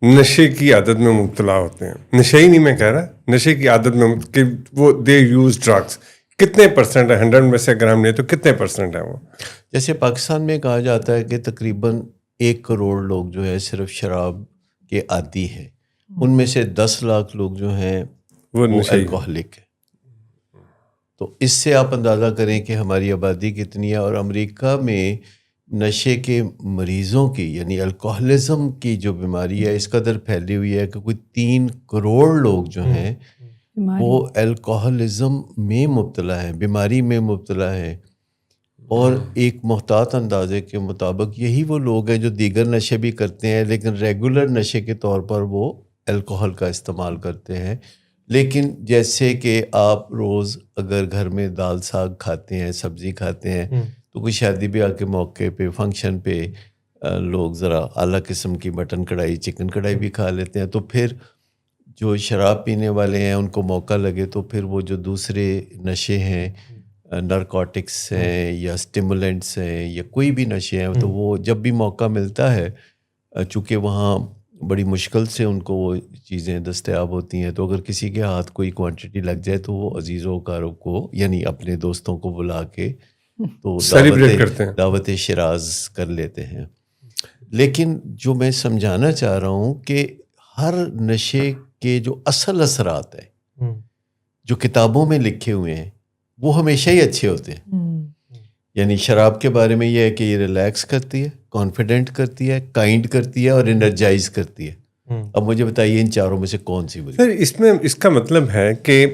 نشے کی عادت میں مبتلا ہوتے ہیں؟ نشے ہی نہیں میں کہہ رہا، نشے کی عادت میں کہ وہ دے یوز ڈرگس، کتنے % ہے 100 میں سے اگر ہم لیں تو کتنے % ہے وہ؟ جیسے پاکستان میں کہا جاتا ہے کہ تقریباً 1 کروڑ لوگ جو ہے صرف شراب کے عادی ہیں، ان میں سے 10 لاکھ لوگ جو ہیں وہ الکوہلک ہیں. تو اس سے آپ اندازہ کریں کہ ہماری آبادی کتنی ہے. اور امریکہ میں نشے کے مریضوں کی یعنی الکوہلزم کی جو بیماری ہے اس قدر پھیلی ہوئی ہے کہ کوئی 3 کروڑ لوگ جو ہیں وہ الکوہلزم میں مبتلا ہیں، بیماری میں مبتلا ہیں. اور ایک محتاط اندازے کے مطابق یہی وہ لوگ ہیں جو دیگر نشے بھی کرتے ہیں لیکن ریگولر نشے کے طور پر وہ الکوہل کا استعمال کرتے ہیں. لیکن جیسے کہ آپ روز اگر گھر میں دال ساگ کھاتے ہیں، سبزی کھاتے ہیں، تو کوئی شادی بیاہ کے موقع پہ، فنکشن پہ لوگ ذرا اعلیٰ قسم کی مٹن کڑھائی، چکن کڑھائی بھی کھا لیتے ہیں. تو پھر جو شراب پینے والے ہیں ان کو موقع لگے تو پھر وہ جو دوسرے نشے ہیں، نارکوٹکس ہیں یا اسٹیمولنٹس ہیں یا کوئی بھی نشے ہیں، تو وہ جب بھی موقع ملتا ہے، چونکہ وہاں بڑی مشکل سے ان کو وہ چیزیں دستیاب ہوتی ہیں، تو اگر کسی کے ہاتھ کوئی کوانٹٹی لگ جائے تو وہ عزیز و اقارب کو یعنی اپنے دوستوں کو بلا کے تو دعوت شراز کر لیتے ہیں. لیکن جو میں سمجھانا چاہ رہا ہوں کہ ہر نشے کے جو اصل اثرات ہیں جو کتابوں میں لکھے ہوئے ہیں وہ ہمیشہ ہی اچھے ہوتے ہیں. یعنی شراب کے بارے میں یہ ہے کہ یہ ریلیکس کرتی ہے، کانفیڈنٹ کرتی ہے، کائنڈ کرتی ہے اور انرجائز کرتی ہے. اب مجھے بتائیے ان چاروں میں سے کون سی بری؟ سر اس میں اس کا مطلب ہے کہ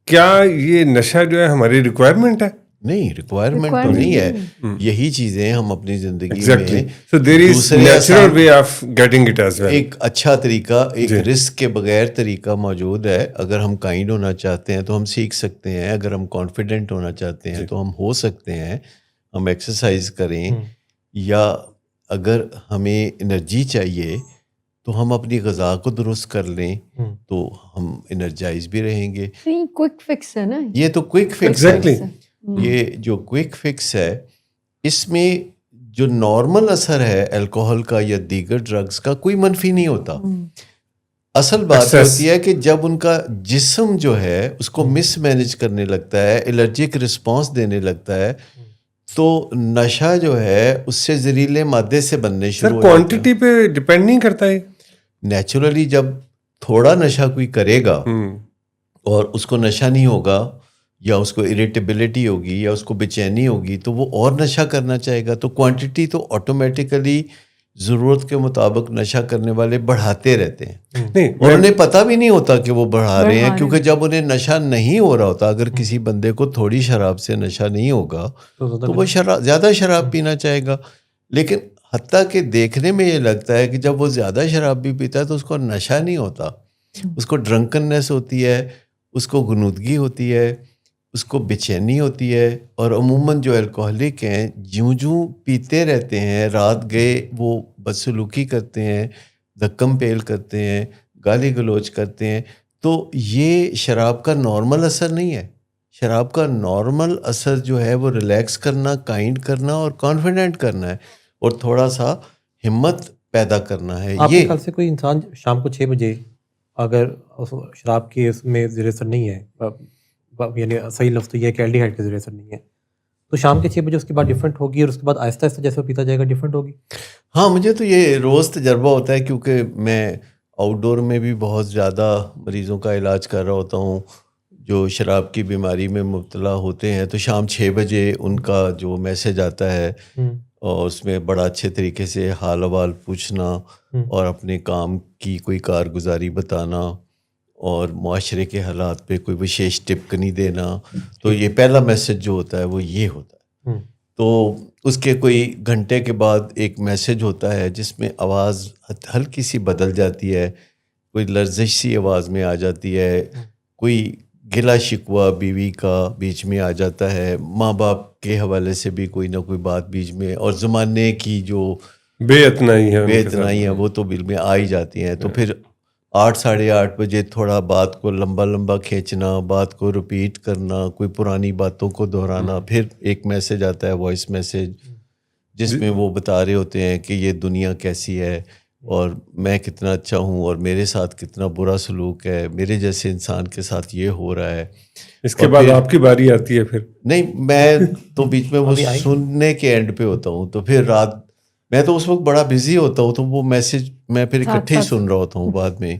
کیا یہ نشہ جو ہے ہماری ریکوائرمنٹ ہے؟ نہیں، ریکوائرمنٹ تو نہیں ہے. یہی چیزیں ہم اپنی زندگی میں So there is natural way of getting it as well. ایک اچھا طریقہ، ایک رسک کے بغیر طریقہ موجود ہے. اگر ہم کائنڈ ہونا چاہتے ہیں تو ہم سیکھ سکتے ہیں، اگر ہم کانفیڈنٹ ہونا چاہتے ہیں تو ہم ہو سکتے ہیں. ہم ایکسرسائز کریں، یا اگر ہمیں انرجی چاہیے تو ہم اپنی غذا کو درست کر لیں تو ہم انرجائز بھی رہیں گے. کوئک فکس ہے نا یہ تو کوئک فکس ہے. یہ جو کوئک فکس ہے اس میں جو نارمل اثر ہے الکوہل کا یا دیگر ڈرگز کا کوئی منفی نہیں ہوتا. اصل بات ہوتی ہے کہ جب ان کا جسم جو ہے اس کو مس مینج کرنے لگتا ہے، الرجک رسپانس دینے لگتا ہے، تو نشہ جو ہے اس سے زہریلے مادے سے بننے شروع ہو جاتے ہیں. کوانٹٹی پہ ڈیپینڈ نہیں کرتا ہے. نیچرلی جب تھوڑا نشہ کوئی کرے گا اور اس کو نشہ نہیں ہوگا یا اس کو اریٹیبلٹی ہوگی یا اس کو بے چینی ہوگی تو وہ اور نشہ کرنا چاہے گا. تو کوانٹٹی تو آٹومیٹیکلی ضرورت کے مطابق نشہ کرنے والے بڑھاتے رہتے ہیں اور انہیں پتہ بھی نہیں ہوتا کہ وہ بڑھا رہے ہیں، کیونکہ جب انہیں نشہ نہیں ہو رہا ہوتا، اگر کسی بندے کو تھوڑی شراب سے نشہ نہیں ہوگا تو وہ زیادہ شراب پینا چاہے گا. لیکن حتیٰ کہ دیکھنے میں یہ لگتا ہے کہ جب وہ زیادہ شراب بھی پیتا ہے تو اس کو نشہ نہیں ہوتا، اس کو ڈرنکننیس ہوتی ہے، اس کو غنودگی ہوتی ہے، اس کو بے چینی ہوتی ہے. اور عموماً جو الکوہلک ہیں جوں پیتے رہتے ہیں، رات گئے وہ بدسلوکی کرتے ہیں، دھکم پیل کرتے ہیں، گالی گلوچ کرتے ہیں. تو یہ شراب کا نارمل اثر نہیں ہے. شراب کا نارمل اثر جو ہے وہ ریلیکس کرنا، کائنڈ کرنا اور کانفیڈنٹ کرنا ہے اور تھوڑا سا ہمت پیدا کرنا ہے. آپ کے خیال سے کوئی انسان شام کو 6 بجے اگر شراب کے اس میں زیر اثر نہیں ہے، یعنی صحیح لفظ تو یہ ہے کہ الڈیہائیڈ کے ذریعے اثر نہیں ہے، تو شام کے 6 بجے اس کے بعد ڈفرینٹ ہوگی اور اس کے بعد آہستہ آہستہ جیسے وہ پیتا جائے گا ڈفرینٹ ہوگی؟ ہاں، مجھے تو یہ روز تجربہ ہوتا ہے کیونکہ میں آؤٹ ڈور میں بھی بہت زیادہ مریضوں کا علاج کر رہا ہوتا ہوں جو شراب کی بیماری میں مبتلا ہوتے ہیں تو شام 6 بجے ان کا جو میسج آتا ہے اور اس میں بڑا اچھے طریقے سے حال احوال پوچھنا اور اپنے کام کی کوئی کارگزاری بتانا اور معاشرے کے حالات پہ کوئی وشیش ٹپکنی دینا، تو یہ پہلا میسج جو ہوتا ہے وہ یہ ہوتا ہے. تو اس کے کوئی گھنٹے کے بعد ایک میسج ہوتا ہے جس میں آواز ہلکی سی بدل جاتی ہے، کوئی لرزش سی آواز میں آ جاتی ہے، کوئی گلا شکوہ بیوی کا بیچ میں آ جاتا ہے، ماں باپ کے حوالے سے بھی کوئی نہ کوئی بات بیچ میں، اور زمانے کی جو بے اتنائی ہے وہ تو بل میں آ ہی جاتی ہیں. تو پھر 8 ساڑھے 8 بجے تھوڑا بات کو لمبا کھینچنا، بات کو رپیٹ کرنا، کوئی پرانی باتوں کو دہرانا. پھر ایک میسج آتا ہے، وائس میسج، جس میں وہ بتا رہے ہوتے ہیں کہ یہ دنیا کیسی ہے اور میں کتنا اچھا ہوں اور میرے ساتھ کتنا برا سلوک ہے، میرے جیسے انسان کے ساتھ یہ ہو رہا ہے. اس کے بعد آپ کی باری آتی ہے. پھر نہیں، میں تو بیچ میں وہ سننے کے اینڈ پہ ہوتا ہوں. تو پھر رات میں تو اس وقت بڑا بزی ہوتا ہوں، تو وہ میسج میں پھر اکٹھے ہی سن رہا ہوتا ہوں بعد میں،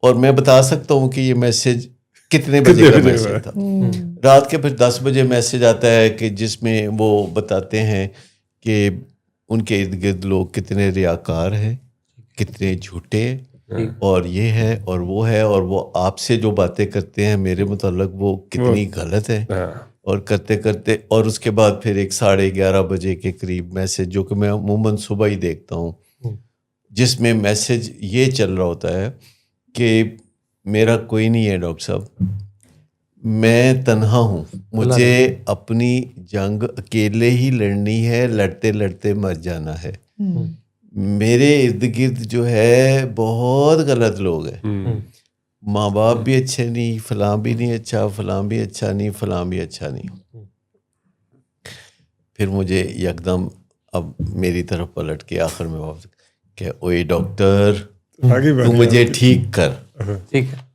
اور میں بتا سکتا ہوں کہ یہ میسج کتنے بجے کا میسج تھا. رات کے پھر 10 بجے میسج آتا ہے کہ جس میں وہ بتاتے ہیں کہ ان کے ارد گرد لوگ کتنے ریاکار ہیں، کتنے جھوٹے، اور یہ ہے اور وہ ہے، اور وہ آپ سے جو باتیں کرتے ہیں میرے متعلق وہ کتنی غلط ہے. اور کرتے کرتے اور اس کے بعد پھر ایک 11:30 بجے کے قریب میسج، جو کہ میں عموماً صبح ہی دیکھتا ہوں، جس میں میسج یہ چل رہا ہوتا ہے کہ میرا کوئی نہیں ہے ڈاکٹر صاحب، میں تنہا ہوں، مجھے اپنی جنگ اکیلے ہی لڑنی ہے، لڑتے لڑتے مر جانا ہے. میرے ارد گرد جو ہے بہت غلط لوگ ہیں، ماں باپ بھی اچھے نہیں، فلاں بھی نہیں اچھا، فلاں بھی اچھا نہیں، فلاں بھی اچھا نہیں. پھر مجھے یکدم اب میری طرف پلٹ کے آخر میں واپس کہ اوئے ڈاکٹر تو مجھے ٹھیک کر،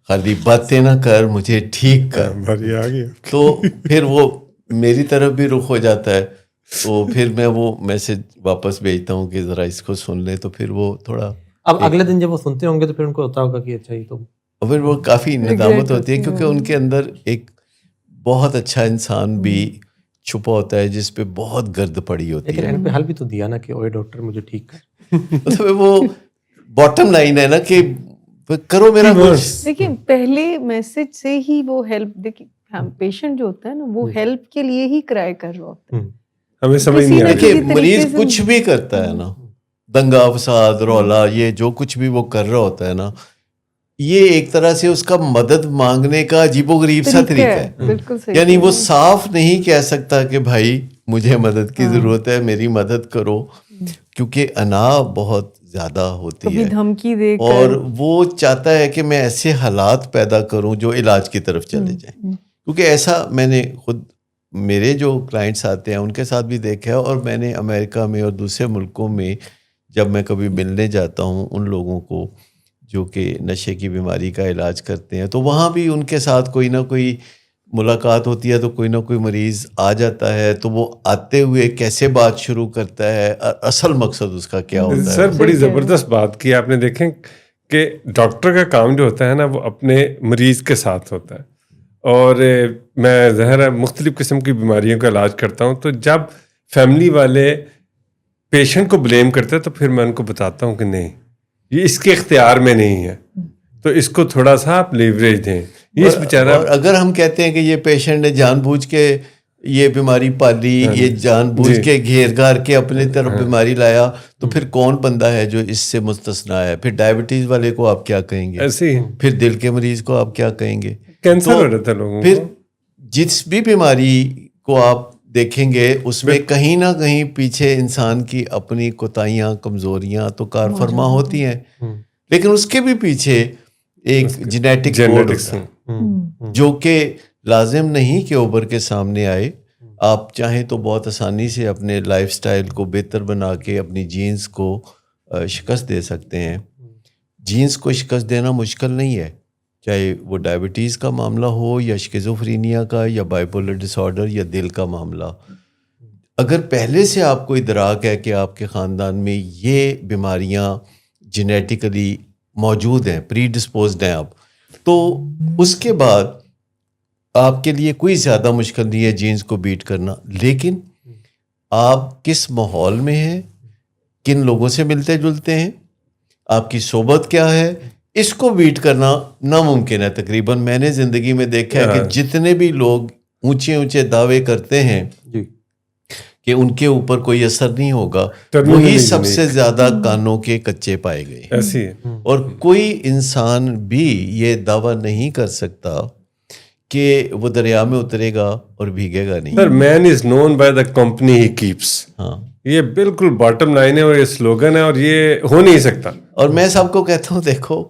خالی باتیں نہ کر، مجھے ٹھیک کر. تو پھر وہ میری طرف بھی رخ ہو جاتا ہے. تو پھر میں وہ میسج واپس بھیجتا ہوں کہ ذرا اس کو سن لیں. تو پھر وہ تھوڑا اب اگلے دن جب وہ سنتے ہوں گے تو پھر ان کو ہوتا ہوگا کہ اچھا ہی تو، اور پھر وہ کافی ندامت ہوتی ہے، کیونکہ ان کے اندر ایک بہت اچھا انسان بھی چھپا ہوتا ہے جس پہ بہت گرد پڑی ہوتی ہے. لیکن اینڈ پہ حل بھی تو دیا نا کہ اوئے ڈاکٹر مجھے ٹھیک کر. مطلب وہ باٹم لائن ہے نا کہ کرو میرا کچھ. دیکھیں پہلے میسج سے ہی وہ ہیلپ، دیکھیں پیشنٹ جو ہوتا ہے نا وہ ہیلپ کے لیے ہی کرائے کر رہا ہوتا ہے. ہمیں سمجھ نہیں آتی. دیکھیں مریض کچھ بھی کرتا ہے نا، دنگا فساد رولا، یہ جو کچھ بھی وہ کر رہا ہوتا ہے نا، یہ ایک طرح سے اس کا مدد مانگنے کا عجیب و غریب سا طریقہ ہے. یعنی وہ صاف نہیں کہہ سکتا کہ بھائی مجھے مدد کی ضرورت ہے، میری مدد کرو، کیونکہ انا بہت زیادہ ہوتی ہے دھمکی دے کر، اور وہ چاہتا ہے کہ میں ایسے حالات پیدا کروں جو علاج کی طرف چلے جائیں. کیونکہ ایسا میں نے خود میرے جو کلائنٹس آتے ہیں ان کے ساتھ بھی دیکھا ہے، اور میں نے امریکہ میں اور دوسرے ملکوں میں جب میں کبھی ملنے جاتا ہوں ان لوگوں کو جو کہ نشے کی بیماری کا علاج کرتے ہیں، تو وہاں بھی ان کے ساتھ کوئی نہ کوئی ملاقات ہوتی ہے، تو کوئی نہ کوئی مریض آ جاتا ہے، تو وہ آتے ہوئے کیسے بات شروع کرتا ہے، اصل مقصد اس کا کیا ہوتا ہے. سر بڑی زبردست بات کی آپ نے. دیکھیں کہ ڈاکٹر کا کام جو ہوتا ہے نا وہ اپنے مریض کے ساتھ ہوتا ہے، اور میں ظاہر ہے مختلف قسم کی بیماریوں کا علاج کرتا ہوں. تو جب فیملی والے پیشنٹ کو بلیم کرتے ہیں تو پھر میں ان کو بتاتا ہوں کہ نہیں، یہ اس کے اختیار میں نہیں ہے، تو اس کو تھوڑا سا آپ لیوریج دیں. یہ اس بیچارہ، اور اگر ہم کہتے ہیں کہ یہ پیشنٹ نے جان بوجھ کے یہ بیماری پالی، یہ جان بوجھ کے گھیر گھار کے اپنے طرف بیماری لایا، تو پھر کون بندہ ہے جو اس سے مستثنا ہے؟ پھر ڈائبٹیز والے کو آپ کیا کہیں گے؟ ایسے ہی پھر دل کے مریض کو آپ کیا کہیں گے؟ کینسر ہو رہا تھا لوگوں پھر کو. جس بھی بیماری کو آپ دیکھیں گے اس میں کہیں نہ کہیں پیچھے انسان کی اپنی کوتاہیاں، کمزوریاں تو کار فرما ہوتی ہیں، لیکن اس کے بھی پیچھے ایک جینیٹک کوڈ ہوتا ہے جو کہ لازم نہیں کہ اوبر کے سامنے آئے. آپ چاہیں تو بہت آسانی سے اپنے لائف سٹائل کو بہتر بنا کے اپنی جینز کو شکست دے سکتے ہیں. جینز کو شکست دینا مشکل نہیں ہے، چاہے وہ ڈائبٹیز کا معاملہ ہو یا شکیزوفرینیا کا یا بائیپولر ڈس آرڈر یا دل کا معاملہ. اگر پہلے سے آپ کو ادراک ہے کہ آپ کے خاندان میں یہ بیماریاں جینیٹیکلی موجود ہیں، پری ڈسپوزڈ ہیں آپ، تو اس کے بعد آپ کے لیے کوئی زیادہ مشکل نہیں ہے جینس کو بیٹ کرنا، لیکن آپ کس ماحول میں ہیں، کن لوگوں سے ملتے جلتے ہیں، آپ کی صحبت کیا ہے، اس کو بیٹ کرنا ناممکن ہے تقریباً. میں نے زندگی میں دیکھا ہے کہ جتنے بھی لوگ اونچے اونچے دعوے کرتے ہیں جی کہ ان کے اوپر کوئی اثر نہیں ہوگا، وہی سب سے زیادہ کانوں کے کچے پائے گئے. ایسی ہے. اور کوئی انسان بھی یہ دعویٰ نہیں کر سکتا کہ وہ دریا میں اترے گا اور بھیگے گا نہیں. Sir man is known by the company he keeps. ہاں، یہ بالکل باٹم لائن ہے اور یہ سلوگن ہے اور یہ ہو نہیں سکتا. اور میں سب کو کہتا ہوں دیکھو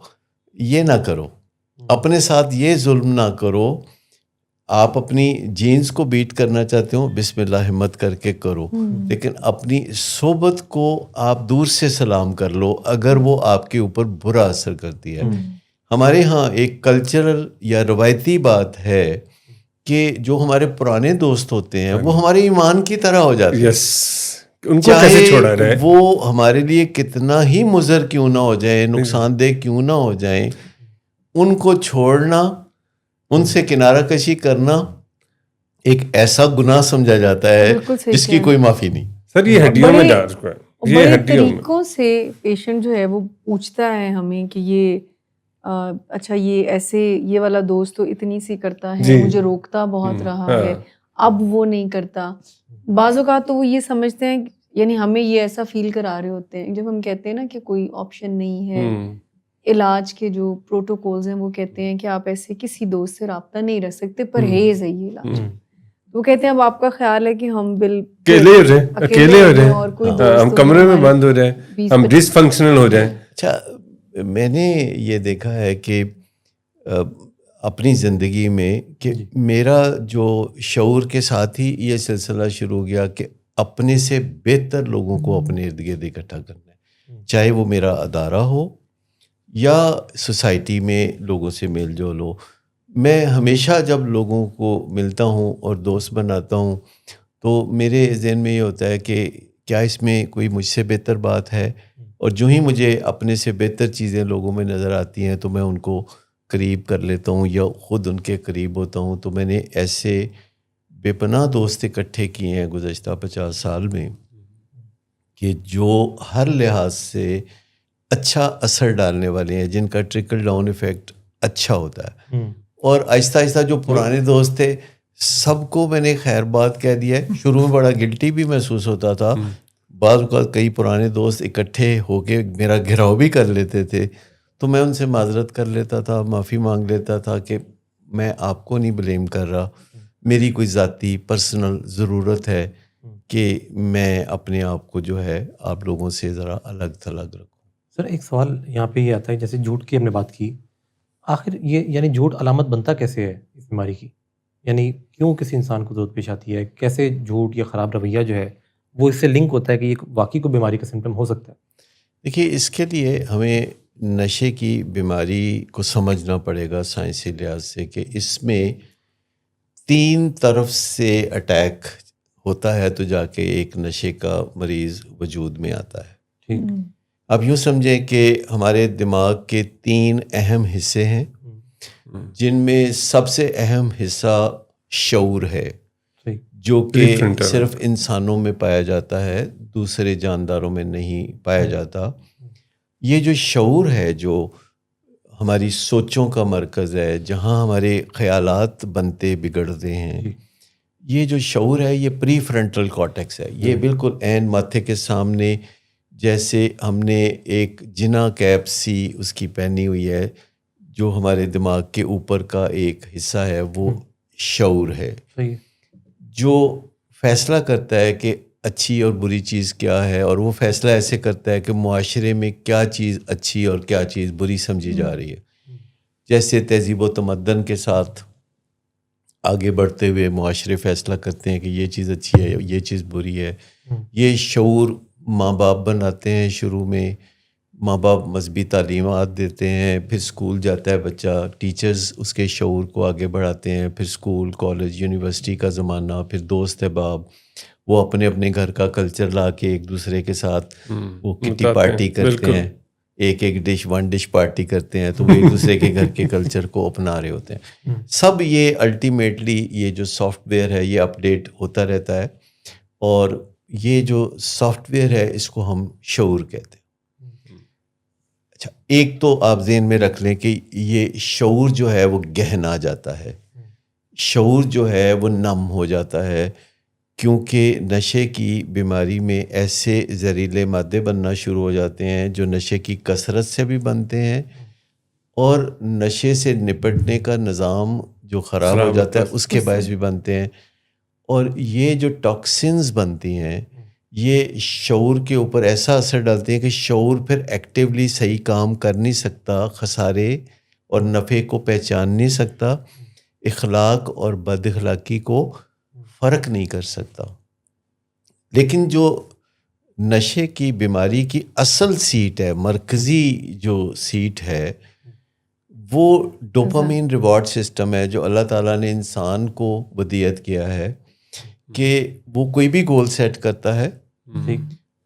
یہ نہ کرو، اپنے ساتھ یہ ظلم نہ کرو. آپ اپنی جینس کو بیٹ کرنا چاہتے ہو، بسم اللہ ہمت کر کے کرو، لیکن اپنی صحبت کو آپ دور سے سلام کر لو اگر وہ آپ کے اوپر برا اثر کرتی ہے. ہمارے ہاں ایک کلچرل یا روایتی بات ہے کہ جو ہمارے پرانے دوست ہوتے ہیں وہ ہمارے ایمان کی طرح ہو جاتے ہیں. یس، ان کو کیسے چھوڑا رہے، وہ ہمارے لیے کتنا ہی مضر کیوں نہ ہو جائیں، نقصان دہ کیوں نہ ہو جائیں، ان کو چھوڑنا، ان سے کنارہ کشی کرنا ایک ایسا گناہ سمجھا جاتا ہے جس کی کوئی معافی نہیں. سر یہ ہڈیوں میں جا چکا ہے. بڑے طریقوں سے پیشنٹ جو ہے وہ پوچھتا ہے ہمیں کہ یہ اچھا یہ ایسے یہ والا دوست تو اتنی سی کرتا ہے، مجھے روکتا بہت رہا ہے، اب وہ نہیں کرتا. بعض اوقات تو وہ یہ سمجھتے ہیں، یعنی ہمیں یہ ایسا فیل کرا رہے ہوتے ہیں جب ہم کہتے ہیں نا کہ کوئی آپشن نہیں ہے، علاج کے جو پروٹوکولز ہیں وہ کہتے ہیں کہ آپ ایسے کسی دوست سے رابطہ نہیں رکھ سکتے، پرہیز ہے یہ علاج. وہ کہتے ہیں اب آپ کا خیال ہے کہ ہم اکیلے ہو رہے ہیں، اور کوئی ہم کمرے میں بند ہو رہے ہیں، ہم ڈس فنکشنل ہو جائیں. اچھا، میں نے یہ دیکھا ہے کہ اپنی زندگی میں کہ میرا جو شعور کے ساتھ ہی یہ سلسلہ شروع ہو گیا کہ اپنے سے بہتر لوگوں کو اپنے ارد گرد اکٹھا کرنا ہے، چاہے وہ میرا ادارہ ہو یا سوسائٹی میں لوگوں سے میل جول ہو. میں ہمیشہ جب لوگوں کو ملتا ہوں اور دوست بناتا ہوں تو میرے ذہن میں یہ ہوتا ہے کہ کیا اس میں کوئی مجھ سے بہتر بات ہے، اور جو ہی مجھے اپنے سے بہتر چیزیں لوگوں میں نظر آتی ہیں تو میں ان کو قریب کر لیتا ہوں یا خود ان کے قریب ہوتا ہوں. تو میں نے ایسے بے پناہ دوست اکٹھے کیے ہیں گزشتہ 50 سال میں کہ جو ہر لحاظ سے اچھا اثر ڈالنے والے ہیں، جن کا ٹرکل ڈاؤن ایفیکٹ اچھا ہوتا ہے. اور آہستہ آہستہ جو پرانے دوست تھے سب کو میں نے خیر بات کہہ دیا ہے. شروع میں بڑا گلٹی بھی محسوس ہوتا تھا، بعض اوقات کئی پرانے دوست اکٹھے ہو کے میرا گھیراؤ بھی کر لیتے تھے تو میں ان سے معذرت کر لیتا تھا، معافی مانگ لیتا تھا کہ میں آپ کو نہیں بلیم کر رہا، میری کوئی ذاتی پرسنل ضرورت ہے کہ میں اپنے آپ کو جو ہے آپ لوگوں سے ذرا الگ تھلگ رکھوں. سر ایک سوال یہاں پہ یہ آتا ہے، جیسے جھوٹ کی ہم نے بات کی، آخر یہ یعنی جھوٹ علامت بنتا کیسے ہے اس بیماری کی؟ یعنی کیوں کسی انسان کو ضرورت پیش آتی ہے؟ کیسے جھوٹ یا خراب رویہ جو ہے وہ اس سے لنک ہوتا ہے کہ یہ واقعی کو بیماری کا سمپٹم ہو سکتا ہے؟ دیکھیے، اس کے لیے ہمیں نشے کی بیماری کو سمجھنا پڑے گا سائنسی لحاظ سے کہ اس میں 3 طرف سے اٹیک ہوتا ہے تو جا کے ایک نشے کا مریض وجود میں آتا ہے. ٹھیک. اب یوں سمجھیں کہ ہمارے دماغ کے 3 اہم حصے ہیں جن میں سب سے اہم حصہ شعور ہے جو کہ صرف انسانوں میں پایا جاتا ہے، دوسرے جانداروں میں نہیں پایا جاتا. یہ جو شعور ہے جو ہماری سوچوں کا مرکز ہے، جہاں ہمارے خیالات بنتے بگڑتے ہیں، یہ جو شعور ہے یہ پری فرنٹل کارٹیکس ہے. یہ بالکل عین ماتھے کے سامنے جیسے ہم نے ایک جنا کیپ سی اس کی پہنی ہوئی ہے، جو ہمارے دماغ کے اوپر کا ایک حصہ ہے وہ شعور ہے جو فیصلہ کرتا ہے کہ اچھی اور بری چیز کیا ہے، اور وہ فیصلہ ایسے کرتا ہے کہ معاشرے میں کیا چیز اچھی اور کیا چیز بری سمجھی جا رہی ہے. جیسے تہذیب و تمدن کے ساتھ آگے بڑھتے ہوئے معاشرے فیصلہ کرتے ہیں کہ یہ چیز اچھی ہے، یہ چیز بری ہے. یہ شعور ماں باپ بناتے ہیں. شروع میں ماں باپ مذہبی تعلیمات دیتے ہیں، پھر اسکول جاتا ہے بچہ، ٹیچرز اس کے شعور کو آگے بڑھاتے ہیں، پھر اسکول، کالج، یونیورسٹی کا زمانہ، پھر دوست احباب، وہ اپنے اپنے گھر کا کلچر لا کے ایک دوسرے کے ساتھ وہ کٹی پارٹی کرتے ہیں. ایک ایک ڈش 1 ڈش پارٹی کرتے ہیں تو وہ ایک دوسرے کے گھر کے کلچر کو اپنا رہے ہوتے ہیں. سب یہ الٹیمیٹلی یہ جو سافٹ ویئر ہے یہ اپڈیٹ ہوتا رہتا ہے, اور یہ جو سافٹ ویئر ہے اس کو ہم شعور کہتے ہیں. اچھا, ایک تو آپ ذہن میں رکھ لیں کہ یہ شعور جو ہے وہ گہن آ جاتا ہے, شعور جو ہے وہ نم ہو جاتا ہے, کیونکہ نشے کی بیماری میں ایسے زہریلے مادے بننا شروع ہو جاتے ہیں جو نشے کی کثرت سے بھی بنتے ہیں, اور نشے سے نپٹنے کا نظام جو خراب ہو جاتا ہے اس کے باعث بھی بنتے ہیں. اور یہ جو ٹاکسنز بنتی ہیں یہ شعور کے اوپر ایسا اثر ڈالتے ہیں کہ شعور پھر ایکٹیولی صحیح کام کر نہیں سکتا, خسارے اور نفع کو پہچان نہیں سکتا, اخلاق اور بد اخلاقی کو فرق نہیں کر سکتا. لیکن جو نشے کی بیماری کی اصل سیٹ ہے, مرکزی جو سیٹ ہے, وہ ڈوپامین ریوارڈ سسٹم ہے جو اللہ تعالیٰ نے انسان کو ودیعت کیا ہے کہ وہ کوئی بھی گول سیٹ کرتا ہے,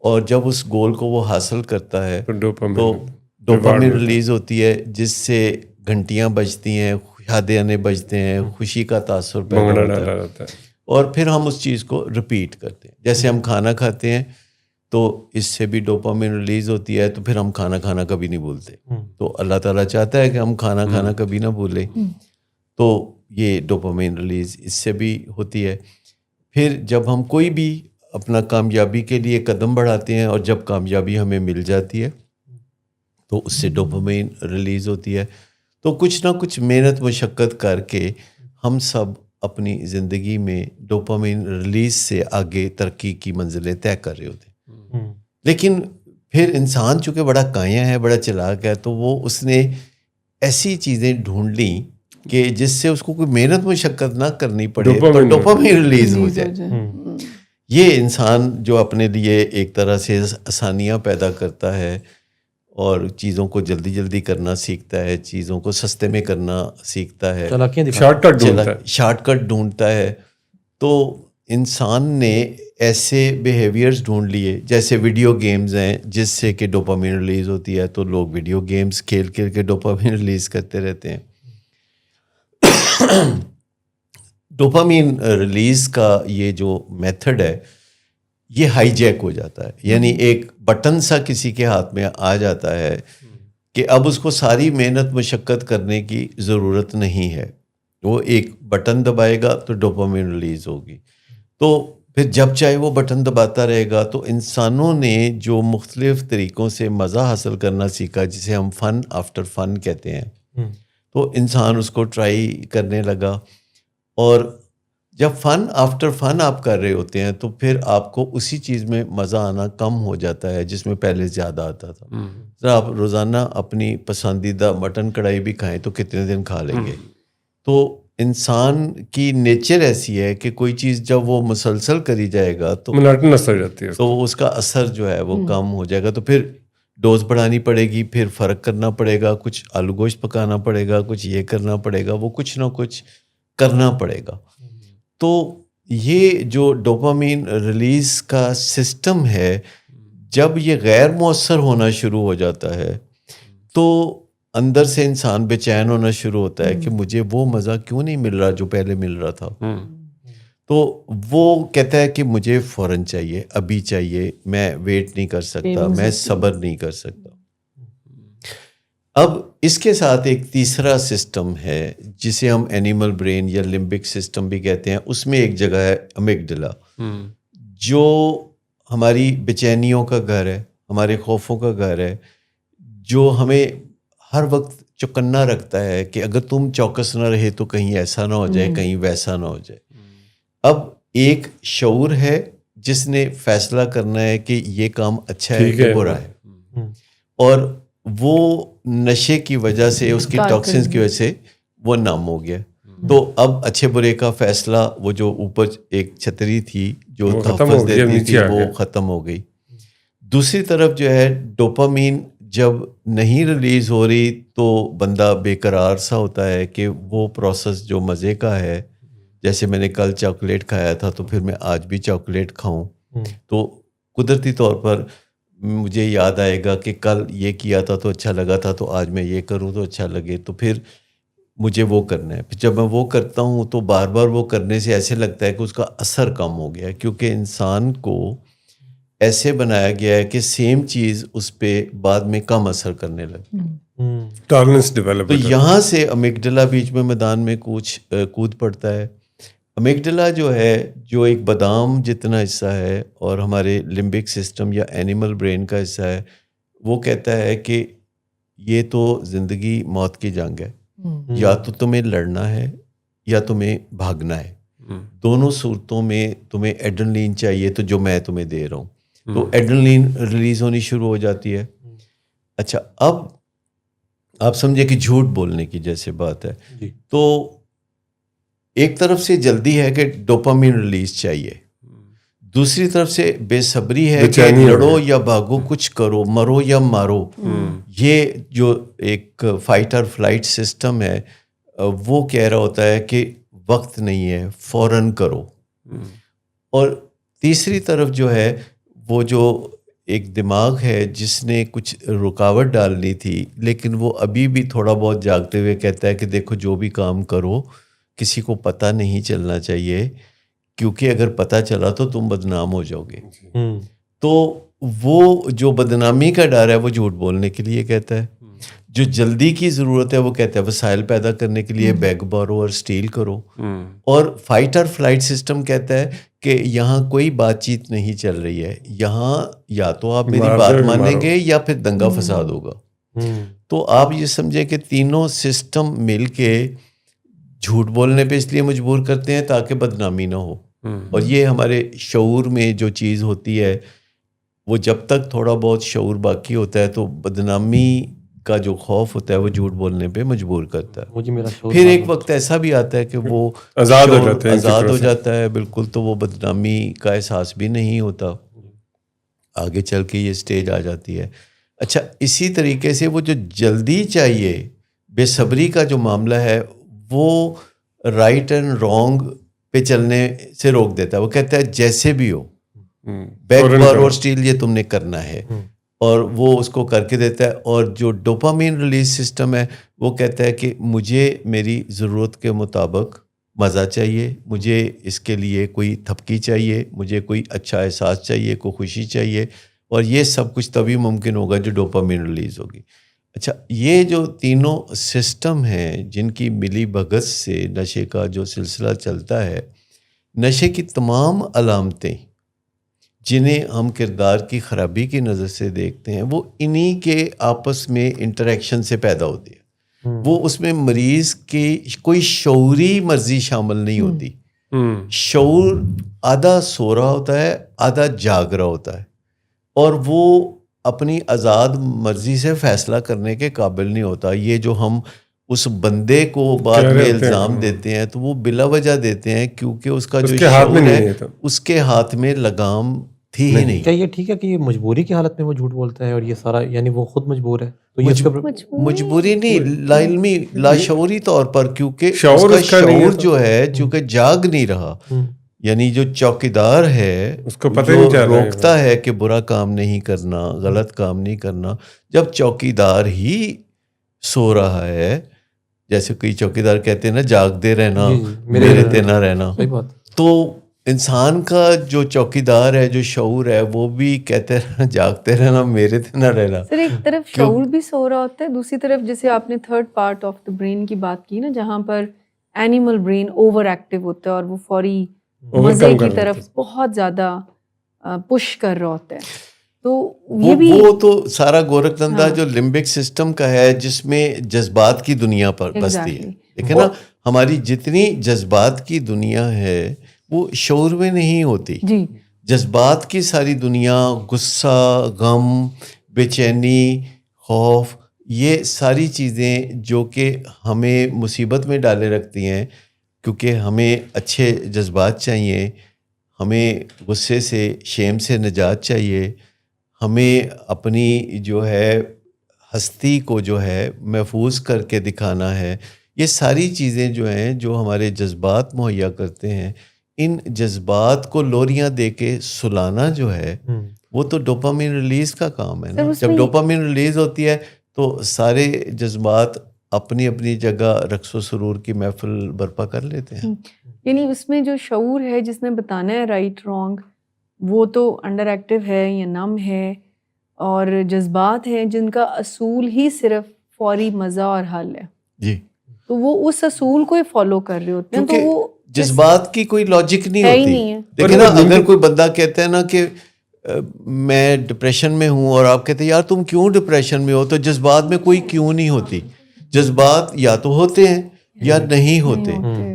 اور جب اس گول کو وہ حاصل کرتا ہے تو ڈوپامین ریلیز ہوتی ہے, جس سے گھنٹیاں بجتی ہیں, یادیں بجتے ہیں, خوشی کا تاثر پیدا ہوتا ہے, اور پھر ہم اس چیز کو رپیٹ کرتے ہیں. جیسے ہم کھانا کھاتے ہیں تو اس سے بھی ڈوپامین ریلیز ہوتی ہے, تو پھر ہم کھانا کھانا کبھی نہیں بھولتے. تو اللہ تعالیٰ چاہتا ہے کہ ہم کھانا کھانا کبھی نہ بھولیں, تو یہ ڈوپامین ریلیز اس سے بھی ہوتی ہے. پھر جب ہم کوئی بھی اپنا کامیابی کے لیے قدم بڑھاتے ہیں اور جب کامیابی ہمیں مل جاتی ہے تو اس سے ڈوپامین ریلیز ہوتی ہے. تو کچھ نہ کچھ محنت مشقت کر کے ہم سب اپنی زندگی میں ڈوپامین ریلیز سے آگے ترقی کی منزلیں طے کر رہے ہوتے ہیں. لیکن پھر انسان چونکہ بڑا کایا ہے, بڑا چلاک ہے, تو وہ اس نے ایسی چیزیں ڈھونڈ لیں کہ جس سے اس کو کوئی محنت مشقت نہ کرنی پڑے تو ڈوپامین ریلیز ہو جائے. یہ انسان جو اپنے لیے ایک طرح سے آسانیاں پیدا کرتا ہے اور چیزوں کو جلدی جلدی کرنا سیکھتا ہے, چیزوں کو سستے میں کرنا سیکھتا ہے, شارٹ کٹ ڈھونڈتا ہے. تو انسان نے ایسے بیہیویئرز ڈھونڈ لیے, جیسے ویڈیو گیمز ہیں جس سے کہ ڈوپامین ریلیز ہوتی ہے, تو لوگ ویڈیو گیمز کھیل کھیل کے ڈوپامین ریلیز کرتے رہتے ہیں. ڈوپامین ریلیز کا یہ جو میتھڈ ہے یہ ہائی جیک ہو جاتا ہے, یعنی ایک بٹن سا کسی کے ہاتھ میں آ جاتا ہے کہ اب اس کو ساری محنت مشقت کرنے کی ضرورت نہیں ہے. وہ ایک بٹن دبائے گا تو ڈوپامین ریلیز ہوگی, تو پھر جب چاہے وہ بٹن دباتا رہے گا. تو انسانوں نے جو مختلف طریقوں سے مزہ حاصل کرنا سیکھا, جسے ہم فن آفٹر فن کہتے ہیں, تو انسان اس کو ٹرائی کرنے لگا. اور جب فن آفٹر فن آپ کر رہے ہوتے ہیں تو پھر آپ کو اسی چیز میں مزہ آنا کم ہو جاتا ہے جس میں پہلے زیادہ آتا تھا. ذرا آپ روزانہ اپنی پسندیدہ مٹن کڑھائی بھی کھائیں تو کتنے دن کھا لیں گے. تو انسان کی نیچر ایسی ہے کہ کوئی چیز جب وہ مسلسل کری جائے گا تو مناٹنس ہو جاتی ہے, تو اس کا اثر جو ہے وہ کم ہو جائے گا. تو پھر ڈوز بڑھانی پڑے گی, پھر فرق کرنا پڑے گا, کچھ آلو گوشت پکانا پڑے گا, کچھ یہ کرنا پڑے گا, وہ کچھ نہ کچھ کرنا پڑے گا. تو یہ جو ڈوپامین ریلیز کا سسٹم ہے, جب یہ غیر مؤثر ہونا شروع ہو جاتا ہے تو اندر سے انسان بے چین ہونا شروع ہوتا ہے کہ مجھے وہ مزہ کیوں نہیں مل رہا جو پہلے مل رہا تھا. تو وہ کہتا ہے کہ مجھے فوراً چاہیے, ابھی چاہیے, میں ویٹ نہیں کر سکتا, میں صبر نہیں کر سکتا. اب اس کے ساتھ ایک تیسرا سسٹم ہے جسے ہم اینیمل برین یا لمبک سسٹم بھی کہتے ہیں. اس میں ایک جگہ ہے امیگڈلا, جو ہماری بے چینیوں کا گھر ہے, ہمارے خوفوں کا گھر ہے, جو ہمیں ہر وقت چوکنا رکھتا ہے کہ اگر تم چوکس نہ رہے تو کہیں ایسا نہ ہو جائے, کہیں ویسا نہ ہو جائے. اب ایک شعور ہے جس نے فیصلہ کرنا ہے کہ یہ کام اچھا ہے کہ برا ہے, اور وہ نشے کی وجہ سے, اس کی ٹاکسنز کی وجہ سے وہ نام ہو گیا. تو اب اچھے برے کا فیصلہ, وہ جو اوپر ایک چھتری تھی جو تحفظ دیتی تھی وہ ختم ہو گئی. دوسری طرف جو ہے ڈوپامین جب نہیں ریلیز ہو رہی تو بندہ بے قرار سا ہوتا ہے کہ وہ پروسیس جو مزے کا ہے, جیسے میں نے کل چاکلیٹ کھایا تھا تو پھر میں آج بھی چاکلیٹ کھاؤں, تو قدرتی طور پر مجھے یاد آئے گا کہ کل یہ کیا تھا تو اچھا لگا تھا، تو آج میں یہ کروں تو اچھا لگے، تو پھر مجھے وہ کرنا ہے. پھر جب میں وہ کرتا ہوں تو بار بار وہ کرنے سے ایسے لگتا ہے کہ اس کا اثر کم ہو گیا ہے، کیونکہ انسان کو ایسے بنایا گیا ہے کہ سیم چیز اس پہ بعد میں کم اثر کرنے لگتی ہے. Tolerance develop. تو یہاں سے امیگڈلا بیچ میں میدان میں کود پڑتا ہے. امیگڈلا جو ہے، جو ایک بادام جتنا حصہ ہے اور ہمارے لمبک سسٹم یا اینیمل برین کا حصہ ہے، وہ کہتا ہے کہ یہ تو زندگی موت کی جنگ ہے، یا تو تمہیں لڑنا ہے یا تمہیں بھاگنا ہے. دونوں صورتوں میں تمہیں ایڈرنلین چاہیے، تو جو میں تمہیں دے رہا ہوں. تو ایڈرنلین ریلیز ہونی شروع ہو جاتی ہے. اچھا، اب آپ سمجھے کہ جھوٹ بولنے کی جیسے بات ہے، تو ایک طرف سے جلدی ہے کہ ڈوپامین ریلیز چاہیے، دوسری طرف سے بے صبری ہے کہ لڑو یا بھاگو، کچھ کرو، مرو یا مارو. یہ جو ایک فائٹ اور فلائٹ سسٹم ہے وہ کہہ رہا ہوتا ہے کہ وقت نہیں ہے، فوراً کرو. اور تیسری طرف جو ہے وہ جو ایک دماغ ہے جس نے کچھ رکاوٹ ڈالنی تھی، لیکن وہ ابھی بھی تھوڑا بہت جاگتے ہوئے کہتا ہے کہ دیکھو جو بھی کام کرو کسی کو پتہ نہیں چلنا چاہیے، کیونکہ اگر پتہ چلا تو تم بدنام ہو جاؤ گے. تو وہ جو بدنامی کا ڈر ہے وہ جھوٹ بولنے کے لیے کہتا ہے. جو جلدی کی ضرورت ہے وہ کہتا ہے وسائل پیدا کرنے کے لیے بیگ بارو اور اسٹیل کرو. اور فائٹ اور فلائٹ سسٹم کہتا ہے کہ یہاں کوئی بات چیت نہیں چل رہی ہے، یہاں یا تو آپ میری بات مانیں گے یا پھر دنگا فساد ہوگا. تو آپ یہ سمجھیں کہ تینوں سسٹم مل کے جھوٹ بولنے پہ اس لیے مجبور کرتے ہیں تاکہ بدنامی نہ ہو. اور یہ ہمارے شعور میں جو چیز ہوتی ہے وہ جب تک تھوڑا بہت شعور باقی ہوتا ہے تو بدنامی کا جو خوف ہوتا ہے وہ جھوٹ بولنے پہ مجبور کرتا ہے. پھر ایک وقت ایسا بھی آتا ہے کہ وہ آزاد ہو جاتا ہے بالکل، تو وہ بدنامی کا احساس بھی نہیں ہوتا. آگے چل کے یہ سٹیج آ جاتی ہے. اچھا، اسی طریقے سے وہ جو جلدی چاہیے، بے صبری کا جو معاملہ ہے، وہ رائٹ اینڈ رانگ پہ چلنے سے روک دیتا ہے. وہ کہتا ہے جیسے بھی ہو، بیک بار اور اسٹیل یہ تم نے کرنا ہے، اور وہ اس کو کر کے دیتا ہے. اور جو ڈوپامین ریلیز سسٹم ہے وہ کہتا ہے کہ مجھے میری ضرورت کے مطابق مزہ چاہیے، مجھے اس کے لیے کوئی تھپکی چاہیے، مجھے کوئی اچھا احساس چاہیے، کوئی خوشی چاہیے، اور یہ سب کچھ تبھی ممکن ہوگا جو ڈوپامین ریلیز ہوگی. اچھا، یہ جو تینوں سسٹم ہیں جن کی ملی بھگت سے نشے کا جو سلسلہ چلتا ہے، نشے کی تمام علامتیں جنہیں ہم کردار کی خرابی کی نظر سے دیکھتے ہیں وہ انہی کے آپس میں انٹریکشن سے پیدا ہوتی ہے. وہ اس میں مریض کی کوئی شعوری مرضی شامل نہیں ہوتی. شعور آدھا سو رہا ہوتا ہے، آدھا جاگ رہا ہوتا ہے، اور وہ اپنی آزاد مرضی سے فیصلہ کرنے کے قابل نہیں ہوتا. یہ جو ہم اس بندے کو بعد میں الزام دیتے ہیں تو وہ بلا وجہ دیتے ہیں، کیونکہ اس کا جو شعور ہے اس کے ہاتھ میں لگام تھی ہی نہیں. کیا یہ ٹھیک ہے کہ یہ مجبوری کی حالت میں وہ جھوٹ بولتا ہے اور یہ سارا، یعنی وہ خود مجبور ہے؟ تو یہ مجبوری نہیں، لا علمی لاشعوری طور پر، کیونکہ اس کا شعور جو ہے چونکہ جاگ نہیں رہا. یعنی جو چوکیدار ہے اس کو پتہ نہیں چل رہا، روکتا ہے کہ برا کام نہیں کرنا، غلط کام نہیں کرنا. جب چوکیدار ہی سو رہا ہے، جیسے کوئی چوکیدار کہتے ہیں نا جاگتے رہنا میرے تے نہ رہنا، تو انسان کا جو چوکیدار ہے، جو شعور ہے، وہ بھی کہتے رہنا جاگتے رہنا میرے تے نہ رہنا. سر ایک طرف شعور بھی سو رہا ہوتا ہے، دوسری طرف جیسے آپ نے third part of the brain کی بات کی نا، جہاں پر اینیمل برین اوور ایکٹیو ہوتا ہے اور وہ فوری مزے کی طرف بہت زیادہ پش کر رہا ہوتا ہے. تو یہ بھی وہ تو سارا گورکھ دھندا جو لمبک سسٹم کا ہے جس میں جذبات کی دنیا پر بستی ہے. دیکھیں نا، ہماری جتنی جذبات کی دنیا ہے وہ شعور میں نہیں ہوتی. جذبات کی ساری دنیا، غصہ، غم، بے چینی، خوف، یہ ساری چیزیں جو کہ ہمیں مصیبت میں ڈالے رکھتی ہیں، کیونکہ ہمیں اچھے جذبات چاہیے، ہمیں غصے سے، شیم سے نجات چاہیے، ہمیں اپنی جو ہے ہستی کو جو ہے محفوظ کر کے دکھانا ہے. یہ ساری چیزیں جو ہیں جو ہمارے جذبات مہیا کرتے ہیں، ان جذبات کو لوریاں دے کے سلانا جو ہے وہ تو ڈوپامین ریلیز کا کام ہے نا. سر، اس جب میں ڈوپامین ریلیز ہوتی ہے تو سارے جذبات اپنی اپنی جگہ رقص و سرور کی محفل برپا کر لیتے ہیں. یعنی اس میں جو شعور ہے جس نے بتانا ہے رائٹ رانگ، وہ تو انڈر ایکٹیو ہے یا نم ہے، اور جذبات ہیں جن کا اصول ہی صرف فوری مزہ اور حل ہے. جی، تو وہ اس اصول کو ہی فالو کر رہے ہوتے ہیں. تو کیونکہ وہ جذبات کی کوئی لاجک نہیں ہے ہی ہوتی. نہیں ہے. دیکھیں نا، اگر کوئی بندہ کہتا ہے نا کہ میں ڈپریشن میں ہوں، اور آپ کہتے ہیں یار تم کیوں ڈپریشن میں ہو، تو جذبات میں کوئی کیوں نہیں ہوتی. جذبات یا تو ہوتے ہیں یا نہیں ہوتے.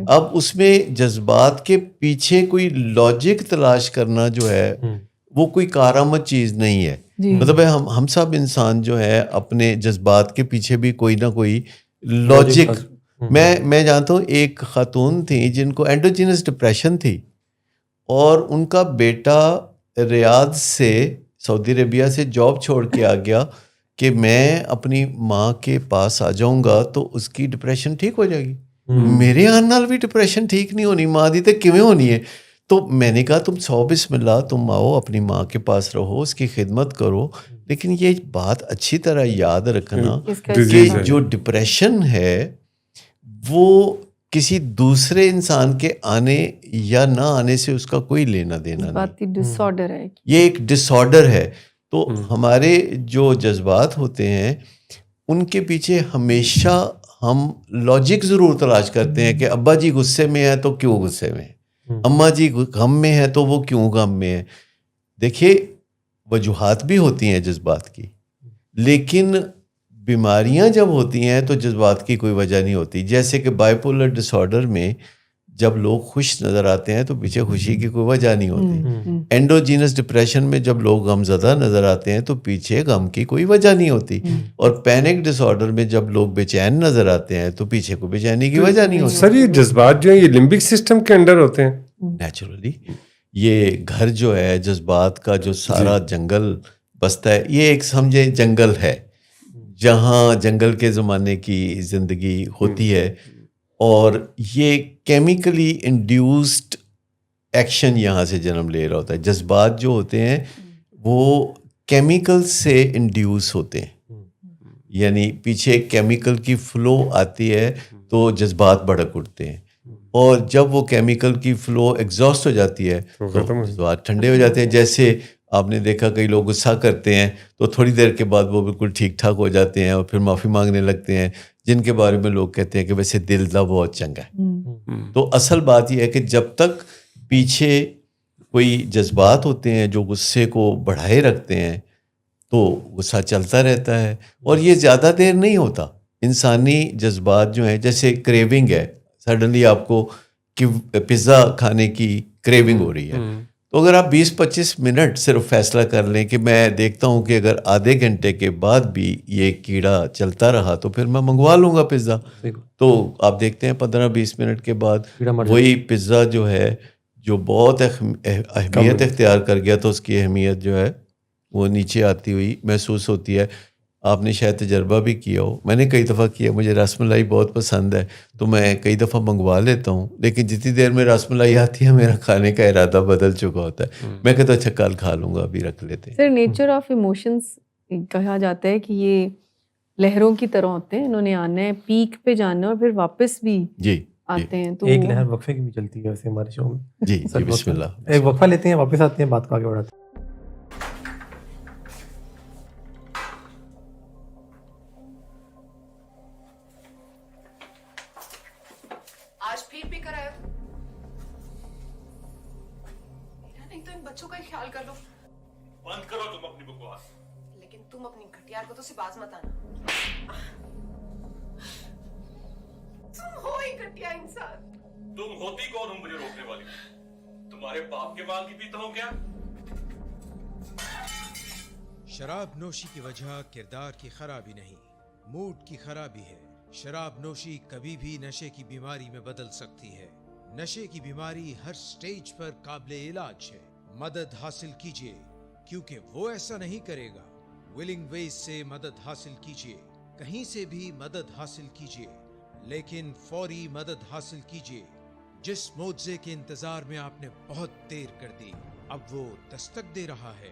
اب اس میں جذبات کے پیچھے کوئی لاجک تلاش کرنا جو ہے وہ کوئی کارآمد چیز نہیں ہے. مطلب ہم سب انسان جو ہے اپنے جذبات کے پیچھے بھی کوئی نہ کوئی لاجک. میں جانتا ہوں ایک خاتون تھی جن کو اینڈوجینس ڈپریشن تھی، اور ان کا بیٹا ریاض سے، سعودی عربیہ سے جاب چھوڑ کے آ گیا کہ میں اپنی ماں کے پاس آ جاؤں گا تو اس کی ڈپریشن ٹھیک ہو جائے گی. میرے آن بھی ڈپریشن ٹھیک نہیں ہونی، ماں دی تے کیویں ہونی ہے. تو میں نے کہا تم 100 بسم اللہ، تم آؤ اپنی ماں کے پاس رہو، اس کی خدمت کرو، لیکن یہ بات اچھی طرح یاد رکھنا کہ جو ڈپریشن ہے وہ کسی دوسرے انسان کے آنے یا نہ آنے سے اس کا کوئی لینا دینا نہیں. ڈس آرڈر ہے، یہ ایک ڈس آرڈر ہے. تو ہمارے جو جذبات ہوتے ہیں ان کے پیچھے ہمیشہ ہم لاجک ضرور تلاش کرتے ہیں کہ ابا جی غصے میں ہے تو کیوں غصے میں ہے، اماں جی غم میں ہے تو وہ کیوں غم میں ہے. دیکھیے وجوہات بھی ہوتی ہیں جذبات کی، لیکن بیماریاں جب ہوتی ہیں تو جذبات کی کوئی وجہ نہیں ہوتی. جیسے کہ بائیپولر ڈس آرڈر میں جب لوگ خوش نظر آتے ہیں تو پیچھے خوشی کی کوئی وجہ نہیں ہوتی. اینڈوجینس ڈپریشن میں جب لوگ غم زدہ نظر آتے ہیں تو پیچھے غم کی کوئی وجہ نہیں ہوتی. اور پینک ڈس آرڈر میں جب لوگ بے چین نظر آتے ہیں تو پیچھے کوئی بے چینی کی وجہ نہیں ہوتی. سر یہ جذبات جو ہیں یہ لمبک سسٹم کے انڈر ہوتے ہیں نیچرلی. یہ گھر جو ہے جذبات کا، جو سارا جنگل بستا ہے، یہ ایک سمجھے جنگل ہے جہاں جنگل کے زمانے کی زندگی ہوتی ہے، اور یہ کیمیکلی انڈیوسڈ ایکشن یہاں سے جنم لے رہا ہوتا ہے. جذبات جو ہوتے ہیں وہ کیمیکل سے انڈیوس ہوتے ہیں، یعنی پیچھے کیمیکل کی فلو آتی ہے تو جذبات بھڑک اٹھتے ہیں، اور جب وہ کیمیکل کی فلو ایگزاسٹ ہو جاتی ہے تو جذبات ٹھنڈے ہو جاتے ہیں. جیسے آپ نے دیکھا کئی لوگ غصہ کرتے ہیں تو تھوڑی دیر کے بعد وہ بالکل ٹھیک ٹھاک ہو جاتے ہیں اور پھر معافی مانگنے لگتے ہیں، جن کے بارے میں لوگ کہتے ہیں کہ ویسے دل دا بہت چنگا ہے. تو اصل بات یہ ہے کہ جب تک پیچھے کوئی جذبات ہوتے ہیں جو غصے کو بڑھائے رکھتے ہیں تو غصہ چلتا رہتا ہے، اور یہ زیادہ دیر نہیں ہوتا. انسانی جذبات جو ہیں، جیسے کریونگ ہے، سڈنلی آپ کو پیزا کھانے کی کریونگ ہو رہی ہے، تو اگر آپ 20-25 منٹ صرف فیصلہ کر لیں کہ میں دیکھتا ہوں کہ اگر آدھے گھنٹے کے بعد بھی یہ کیڑا چلتا رہا تو پھر میں منگوا لوں گا پیزا. تو آپ دیکھتے ہیں 15-20 منٹ کے بعد وہی پیزا جو ہے جو بہت اہمیت اختیار کر گیا تو اس کی اہمیت جو ہے وہ نیچے آتی ہوئی محسوس ہوتی ہے. آپ نے شاید تجربہ بھی کیا ہو، میں نے کئی دفعہ کیا. مجھے رس ملائی بہت پسند ہے تو میں کئی دفعہ منگوا لیتا ہوں، لیکن جتنی دیر میں رس ملائی آتی ہے میرا کھانے کا ارادہ بدل چکا ہوتا ہے. میں کہتا اچھا کل کھا لوں گا، ابھی رکھ لیتے ہیں. سر نیچر آف ایموشنز کہا جاتا ہے کہ یہ لہروں کی طرح ہوتے ہیں، انہوں نے آنا ہے، پیک پہ جانا ہے اور پھر واپس بھی آتے ہیں. تو ایک لہر وقفے کی بھی چلتی ہے ویسے ہمارے شو میں. جی بسم اللہ. ایک وقفہ لیتے ہیں، واپس آتے ہیں، بات کو آگے بڑھاتے ہیں. آج پھر بھی کرایا نہیں تو ان بچوں کا خیال کر لو. بند کرو تم اپنی بکواس. لیکن تم اپنی گھٹیا کو تو سے باز مت آنا. تم ہو ہی گھٹیا انسان. تم ہوتی کون ہو مجھے روکنے والی؟ تمہارے باپ کے مال کی پیتا ہوں کیا؟ شراب نوشی کی وجہ کردار کی خرابی نہیں، موڈ کی خرابی ہے. شراب نوشی کبھی بھی نشے کی بیماری میں بدل سکتی ہے. نشے کی بیماری ہر سٹیج پر قابل علاج ہے. مدد حاصل کیجئے کیونکہ وہ ایسا نہیں کرے گا. ولنگ ویز سے مدد حاصل کیجئے، کہیں سے بھی مدد حاصل کیجئے، لیکن فوری مدد حاصل کیجئے. جس معجزے کے انتظار میں آپ نے بہت دیر کر دی اب وہ دستک دے رہا ہے.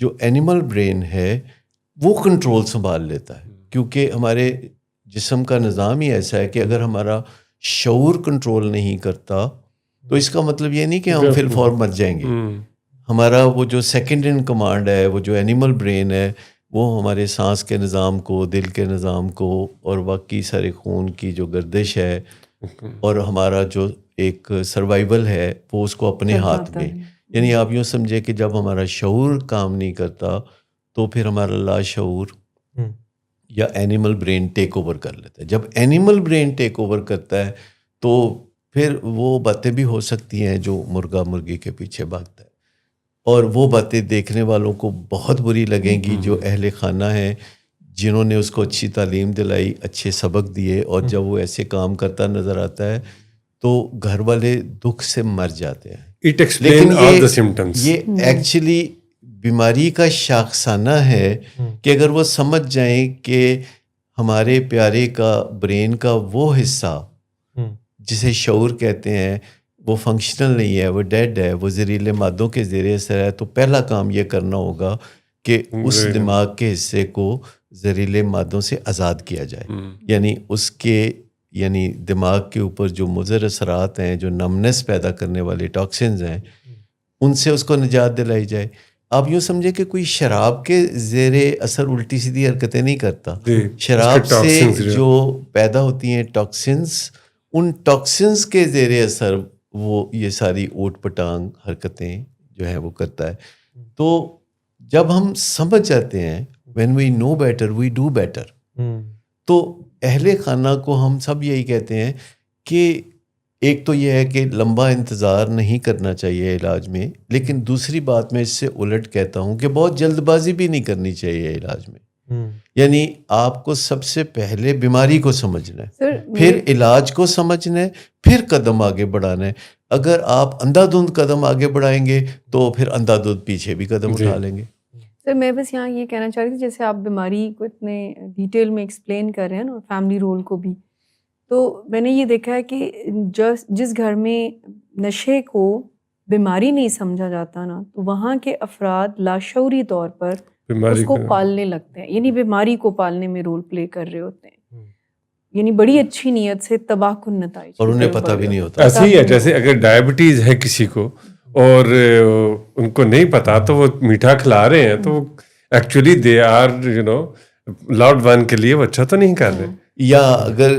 جو اینیمل برین ہے وہ کنٹرول سنبھال لیتا ہے، کیونکہ ہمارے جسم کا نظام ہی ایسا ہے کہ اگر ہمارا شعور کنٹرول نہیں کرتا تو اس کا مطلب یہ نہیں کہ ہم فی الفور مر جائیں گے. ہمارا وہ جو سیکنڈ ان کمانڈ ہے، وہ جو اینیمل برین ہے، وہ ہمارے سانس کے نظام کو، دل کے نظام کو اور باقی سارے خون کی جو گردش ہے اور ہمارا جو ایک سروائیول ہے وہ اس کو اپنے ہاتھ میں. یعنی آپ یوں سمجھے کہ جب ہمارا شعور کام نہیں کرتا تو پھر ہمارا لاشعور یا اینیمل برین ٹیک اوور کر لیتا ہے. جب اینیمل برین ٹیک اوور کرتا ہے تو پھر وہ باتیں بھی ہو سکتی ہیں جو مرغا مرغی کے پیچھے بھاگتا ہے، اور وہ باتیں دیکھنے والوں کو بہت بری لگیں گی جو اہل خانہ ہیں، جنہوں نے اس کو اچھی تعلیم دلائی، اچھے سبق دیے، اور جب وہ ایسے کام کرتا نظر آتا ہے تو گھر والے دکھ سے مر جاتے ہیں. It explains all the symptoms. یہ ایکچولی بیماری کا شاخسانہ ہے کہ اگر وہ سمجھ جائیں کہ ہمارے پیارے کا برین کا وہ حصہ جسے شعور کہتے ہیں وہ فنکشنل نہیں ہے، وہ ڈیڈ ہے، وہ زہریلے مادوں کے زیر اثر ہے، تو پہلا کام یہ کرنا ہوگا کہ اس دماغ کے حصے کو زہریلے مادوں سے آزاد کیا جائے. یعنی دماغ کے اوپر جو مضر اثرات ہیں، جو نمنس پیدا کرنے والے ٹاکسنز ہیں، ان سے اس کو نجات دلائی جائے. آپ یوں سمجھیں کہ کوئی شراب کے زیر اثر الٹی سیدھی حرکتیں نہیں کرتا. شراب سے جو پیدا ہوتی ہیں ٹاکسنز، ان ٹاکسنز کے زیر اثر وہ یہ ساری اوٹ پٹانگ حرکتیں جو ہیں وہ کرتا ہے. تو جب ہم سمجھ جاتے ہیں when we know better we do better، تو اہل خانہ کو ہم سب یہی کہتے ہیں کہ ایک تو یہ ہے کہ لمبا انتظار نہیں کرنا چاہیے علاج میں، لیکن دوسری بات میں اس سے الٹ کہتا ہوں کہ بہت جلد بازی بھی نہیں کرنی چاہیے علاج میں. یعنی آپ کو سب سے پہلے بیماری کو سمجھنا ہے، پھر علاج کو سمجھنا ہے، پھر قدم آگے بڑھانا ہے. اگر آپ اندھا دھند قدم آگے بڑھائیں گے تو پھر اندھا دھند پیچھے بھی قدم اٹھا لیں گے. سر میں بس یہاں یہ کہنا چاہ رہی تھی، جیسے آپ بیماری کو اتنے ڈیٹیل میں ایکسپلین کر رہے ہیں نا، فیملی رول کو بھی، تو میں نے یہ دیکھا ہے کہ جس گھر میں نشے کو بیماری نہیں سمجھا جاتا نا، تو وہاں کے افراد لاشعوری طور پر اس کو پالنے لگتے ہیں، یعنی بیماری کو پالنے میں رول پلے کر رہے ہوتے ہیں، یعنی بڑی اچھی نیت سے تباہ کن نتائج، اور انہیں پتہ بھی نہیں ہوتا. ایسے ہی ہے جیسے اگر ڈائبٹیز ہے کسی کو اور ان کو نہیں پتا تو وہ میٹھا کھلا رہے ہیں، تو actually they are loud one کے لیے وہ اچھا تو نہیں کر رہے. یا اگر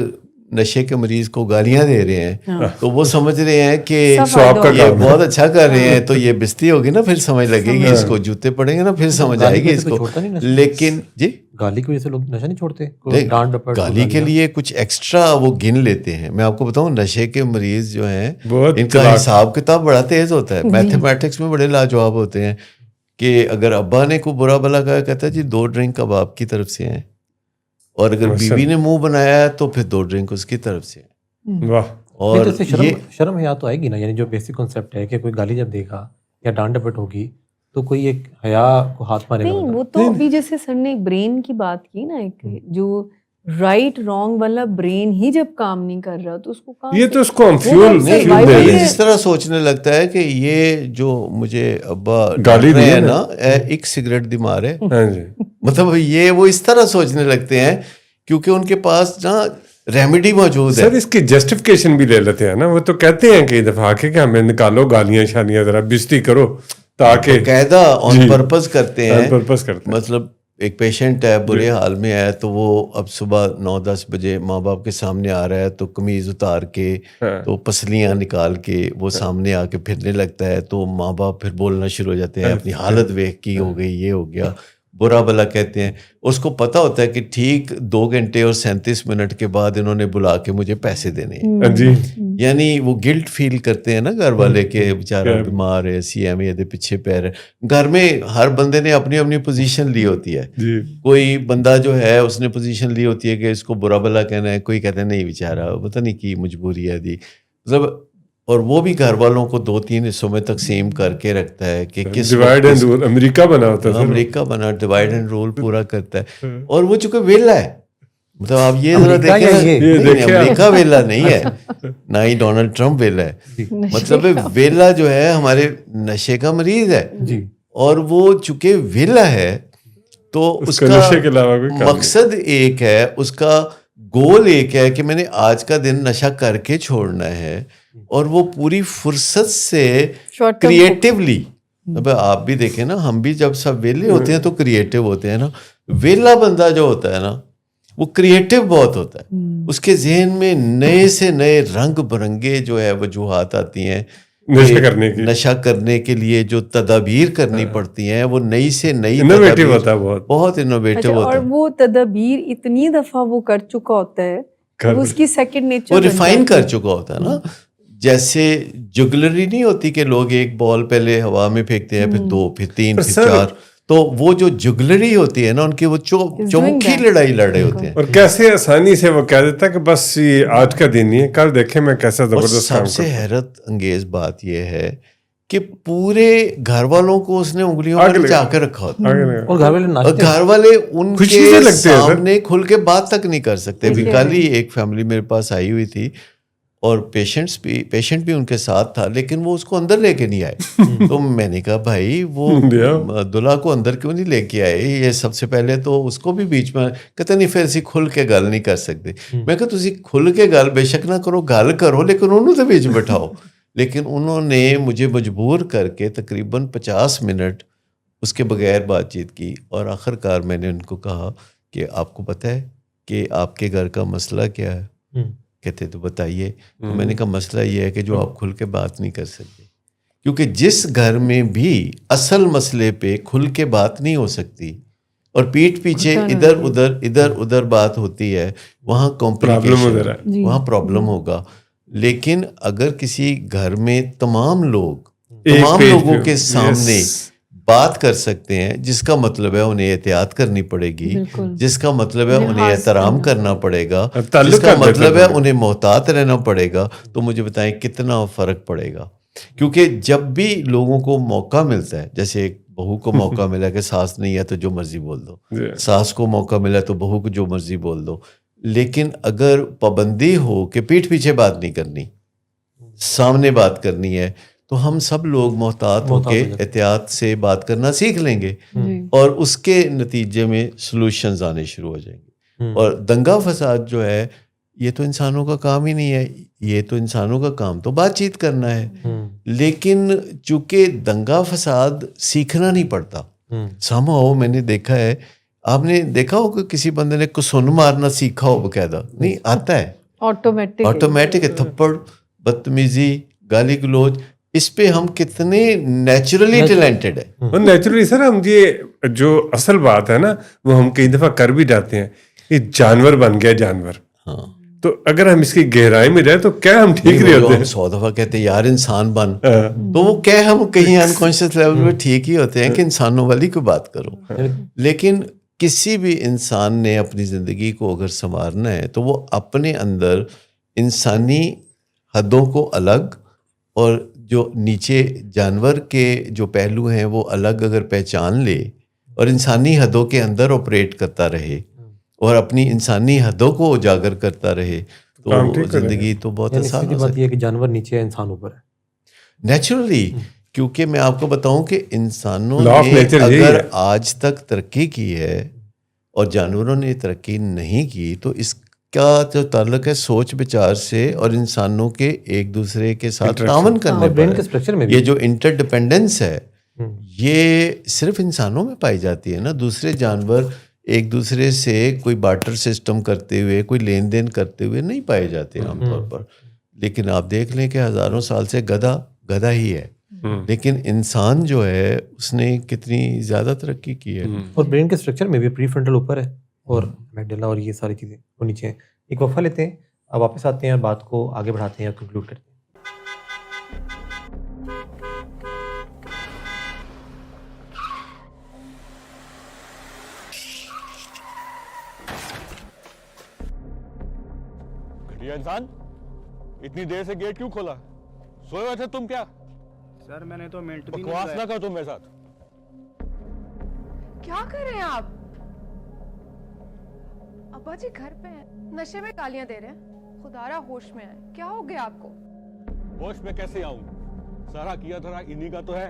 نشے کے مریض کو گالیاں دے رہے ہیں تو وہ سمجھ رہے ہیں کہ یہ بہت اچھا کر رہے ہیں، تو یہ بستی ہوگی نا، پھر سمجھ لگے گی اس کو، جوتے پڑیں گے نا پھر سمجھ آئے گی اس کو. لیکن جی گالی کی وجہ سے لوگ نشہ نہیں چھوڑتے، گالی کے لیے کچھ ایکسٹرا وہ گن لیتے ہیں. میں آپ کو بتاؤں نشے کے مریض جو ہیں ان کا حساب کتاب بڑا تیز ہوتا ہے، میتھمیٹکس میں بڑے لاجواب ہوتے ہیں. کہ اگر ابا نے کوئی برا بلا کہا، کہتا ہے جی 2 ڈرنک اب آپ کی طرف سے ہیں، اور اگر بیوی نے منہ بنایا ہے تو پھر 2 ڈرنک اس کی طرف سے. اور شرم حیا تو آئے گی نا، یعنی جو بیسک کنسیپٹ ہے کہ کوئی گالی جب دے گا یا ڈانٹ ڈپٹ ہوگی تو کوئی ایک حیا کو ہاتھ مارے گا. نہیں، وہ تو ابھی جیسے سر نے برین کی بات کی نا، ایک جو رائٹ رانگ والا برین ہی جب کام نہیں کر رہا تو اس کو کام، یہ تو اس کو ہم فیول اس طرح سوچنے لگتا ہے کہ یہ جو مجھے ابا گالی دے نا ایک سگریٹ دی مار ہے، مطلب یہ وہ اس طرح سوچنے لگتے ہیں کیونکہ ان کے پاس نا ریمیڈی موجود ہے. سر اس کی جسٹیفکیشن بھی لے لیتے ہیں نا، وہ تو کہتے ہیں کئی دفعہ کہ ہمیں نکالو گالیاں شانیاں، ذرا بستی کرو، تاکہ قاعدہ آن پرپز کرتے ہیں. مطلب ایک پیشنٹ ہے برے حال میں ہے تو وہ اب صبح 9-10 بجے ماں باپ کے سامنے آ رہا ہے تو قمیض اتار کے تو پسلیاں نکال کے وہ سامنے آ کے پھرنے لگتا ہے، تو ماں باپ پھر بولنا شروع ہو جاتے ہیں، اپنی حالت دیکھ کی ہو گئی، یہ ہو گیا، برا بلا کہتے ہیں. اس کو پتا ہوتا ہے کہ ٹھیک 2 گھنٹے اور 37 منٹ کے بعد انہوں نے بلا کے مجھے پیسے دینے ہیں. جی یعنی وہ گلٹ فیل کرتے ہیں نا گھر والے کہ بیچارہ بیمار ہے، سی ایم اے دے پیچھے پیر ہے. گھر میں ہر بندے نے اپنی اپنی پوزیشن لی ہوتی ہے. کوئی بندہ جو ہے اس نے پوزیشن لی ہوتی ہے کہ اس کو برا بلا کہنا ہے، کوئی کہتا ہے نہیں بیچارہ پتہ نہیں کی مجبوری ہے دی، مطلب. اور وہ بھی گھر والوں کو 2-3 حصوں میں تقسیم کر کے رکھتا ہے کہ کس ڈیوائڈ اینڈ رول. امریکہ بنا ہوتا ہے، امریکہ بنا ڈیوائڈ اینڈ رول پورا کرتا ہے. اور وہ چونکہ ویلا ہے، مطلب آپ یہ ذرا دیکھیں، امریکہ ویلا نہیں ہے، نہ ہی ڈونلڈ ٹرمپ ویلا ہے. مطلب ویلا جو ہے ہمارے نشے کا مریض ہے، اور وہ چونکہ ویلا ہے تو اس کا نشے کے علاوہ کوئی کام مقصد ایک ہے, اس کا گول ایک ہے کہ میں نے آج کا دن نشہ کر کے چھوڑنا ہے, اور وہ پوری فرصت سے کریٹیولی. اب آپ بھی دیکھیں نا, ہم بھی جب سب ویلے ہوتے ہیں تو کریٹیو ہوتے ہیں نا. ویلا بندہ جو ہوتا ہے نا وہ کریٹیو بہت ہوتا ہے, اس کے ذہن میں نئے سے نئے رنگ برنگے جو ہے وجوہات آتی ہیں نشہ کرنے کے لیے. جو تدابیر کرنی پڑتی ہیں وہ نئی سے نئی انوویٹو ہوتا ہے, بہت انوویٹو ہوتا ہے. اور وہ تدابیر اتنی دفعہ وہ کر چکا ہوتا ہے, وہ اس کی سیکنڈ نیچر, وہ ریفائن کر چکا ہوتا ہے نا. جیسے جگلری نہیں ہوتی کہ لوگ ایک بال پہلے ہوا میں پھینکتے ہیں, پھر 2, پھر 3, پھر 4. تو وہ جو جگلری ہوتی ہے نا, ان کی وہ چومکھی لڑائی لڑے ہوتے ہیں. اور کیسے آسانی سے وہ کہہ دیتا ہے کہ بس یہ آج کا دن ہی ہے, کل دیکھیں میں کیسا زبردست کام کرتا ہوں. سب سے حیرت انگیز بات یہ ہے کہ پورے گھر والوں کو اس نے انگلیوں پر جا کے رکھا ہوتا ہے, اور گھر والے ان کے سامنے کھل کے بات تک نہیں کر سکتے. کل ہی ایک فیملی میرے پاس آئی ہوئی تھی, اور پیشنٹ بھی ان کے ساتھ تھا, لیکن وہ اس کو اندر لے کے نہیں آئے. تو میں نے کہا بھائی وہ دلہا کو اندر کیوں نہیں لے کے آئے, یہ سب سے پہلے تو اس کو بھی بیچ میں. کہتے نہیں پھر اسی کھل کے گل نہیں کر سکتے. میں کہا تسی کھل کے گل بے شک نہ کرو, گل کرو, لیکن انہوں تو بیچ بٹھاؤ. لیکن انہوں نے مجھے مجبور کر کے تقریباً 50 منٹ اس کے بغیر بات چیت کی, اور آخر کار میں نے ان کو کہا کہ آپ کو پتہ ہے کہ آپ کے گھر کا مسئلہ کیا ہے؟ کہتے تو بتائیے. تو میں نے کہا مسئلہ یہ ہے کہ جو آپ کھل کے بات نہیں کر سکتے, کیونکہ جس گھر میں بھی اصل مسئلے پہ کھل کے بات نہیں ہو سکتی اور پیٹھ پیچھے ادھر ادھر بات ہوتی ہے, وہاں کمپلیکیشن, وہاں پرابلم ہوگا. لیکن اگر کسی گھر میں تمام لوگوں کے سامنے بات کر سکتے ہیں, جس کا مطلب ہے انہیں احتیاط کرنی پڑے گی, جس کا مطلب ہے انہیں احترام کرنا پڑے گا, جس کا مطلب ہے انہیں محتاط رہنا پڑے گا, تو مجھے بتائیں کتنا فرق پڑے گا. کیونکہ جب بھی لوگوں کو موقع ملتا ہے, جیسے ایک بہو کو موقع ملا کہ ساس نہیں ہے تو جو مرضی بول دو, ساس کو موقع ملا تو بہو کو جو مرضی بول دو, لیکن اگر پابندی ہو کہ پیٹھ پیچھے بات نہیں کرنی, سامنے بات کرنی ہے, تو ہم سب لوگ محتاط ہو کے احتیاط سے بات کرنا سیکھ لیں گے, اور اس کے نتیجے میں سلوشنز آنے شروع ہو جائیں گے. اور دنگا فساد جو ہے یہ تو انسانوں کا کام ہی نہیں ہے, یہ تو انسانوں کا کام تو بات چیت کرنا ہے. لیکن چونکہ دنگا فساد سیکھنا نہیں پڑتا, سامو میں نے دیکھا ہے, آپ نے دیکھا ہو کہ کسی بندے نے کسن مارنا سیکھا ہو باقاعدہ, نہیں آتا ہے, آٹومیٹک ہے. تھپڑ, بدتمیزی, گالی گلوچ, اس پہ ہم کتنے نیچرلی ٹیلنٹڈ ہیں. نیچرلی سر ہم یہ جو اصل بات ہے نا وہ ہم کئی دفعہ کر بھی جاتے ہیں. یہ جانور بن گیا جانور, تو اگر ہم اس کی گہرائی میں جائیں تو کیا ہم ٹھیک نہیں ہوتے ہیں؟ 100 دفعہ کہتے ہیں یار انسان بن, تو وہ کیا ہم کہیں انکانشیس لیول پہ ٹھیک ہی ہوتے ہیں کہ انسانوں والی کو بات کرو. لیکن کسی بھی انسان نے اپنی زندگی کو اگر سنوارنا ہے تو وہ اپنے اندر انسانی حدوں کو الگ اور جو نیچے جانور کے جو پہلو ہیں وہ الگ اگر پہچان لے اور انسانی حدوں کے اندر آپریٹ کرتا رہے اور اپنی انسانی حدوں کو اجاگر کرتا رہے تو زندگی تو بہت آسان بات یہ ہے کہ جانور نیچے ہے, انسان اوپر ہے نیچرلی. کیونکہ میں آپ کو بتاؤں کہ انسانوں نے اگر آج تک ترقی کی ہے اور جانوروں نے ترقی نہیں کی, تو اس کا جو تعلق ہے سوچ بچار سے اور انسانوں کے ایک دوسرے کے ساتھ تعاون کرنے پر. یہ جو انٹر ڈپینڈنس ہے یہ صرف انسانوں میں پائی جاتی ہے نا. دوسرے جانور ایک دوسرے سے کوئی بارٹر سسٹم کرتے ہوئے, کوئی لین دین کرتے ہوئے نہیں پائے جاتے عام طور پر. لیکن آپ دیکھ لیں کہ ہزاروں سال سے گدھا ہی ہے, لیکن انسان جو ہے اس نے کتنی زیادہ ترقی کی ہے. اور برین کے اسٹرکچر میں بھی پری فرنٹل اوپر ہے اور میگڈیلا اور یہ ساری چیزیں وہ نیچے ہیں. ایک وقفہ لیتے ہیں, اب واپس آتے ہیں اور بات کو آگے بڑھاتے ہیں اور کنکلوڈ کرتے ہیں. گھٹیا انسان, اتنی دیر سے گیٹ کیوں کھولا؟ سوئے ہوئے تھے تم کیا؟ سر میں نے تو منٹ بھی بکواس نہ کر تم میرے ساتھ. کیا کر رہے ہیں آپ؟ ابا جی گھر پہ ہیں, نشے میں گالیاں دے رہے ہیں. خدارا ہوش میں آئے, کیا ہو گیا آپ کو؟ ہوش میں کیسے آؤں؟ سارا کیا دھرا انہی کا تو ہے.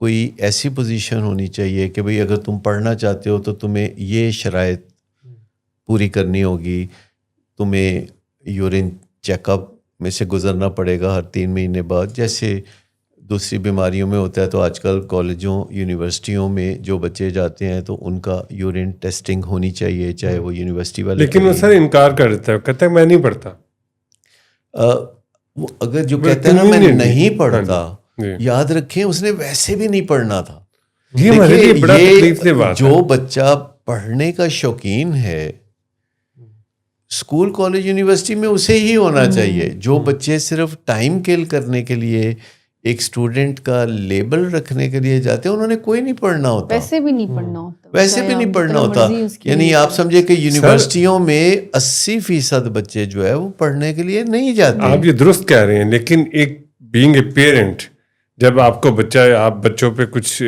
کوئی ایسی پوزیشن ہونی چاہیے کہ بھئی اگر تم پڑھنا چاہتے ہو تو تمہیں یہ شرائط پوری کرنی ہوگی, تمہیں یورین چیک اپ میں سے گزرنا پڑے گا ہر 3 مہینے بعد, جیسے دوسری بیماریوں میں ہوتا ہے. تو آج کل کالجوں یونیورسٹیوں میں جو بچے جاتے ہیں تو ان کا یورین ٹیسٹنگ ہونی چاہیے, چاہے وہ یونیورسٹی والے. لیکن وہ سر انکار کر دیتا ہے, کہتا ہے میں نہیں پڑھتا. وہ اگر جو کہتے ہیں نا میں نہیں پڑھتا, یاد رکھیں اس نے ویسے بھی نہیں پڑھنا تھا. جو بچہ پڑھنے کا شوقین ہے اسکول کالج یونیورسٹی میں اسے ہی ہونا چاہیے. جو بچے صرف ٹائم کل کرنے کے لیے ایک اسٹوڈنٹ کا لیبل رکھنے کے لیے جاتے ہیں, انہوں نے کوئی نہیں پڑھنا ہوتا, ویسے بھی نہیں پڑھنا ہوتا, ویسے بھی نہیں پڑھنا ہوتا. یعنی آپ سمجھے کہ یونیورسٹیوں میں 80% بچے جو ہے وہ پڑھنے کے لیے نہیں جاتے. آپ یہ درست کہہ رہے ہیں, لیکن ایک بینگ اے پیرنٹ, جب آپ کو بچہ, آپ بچوں پہ کچھ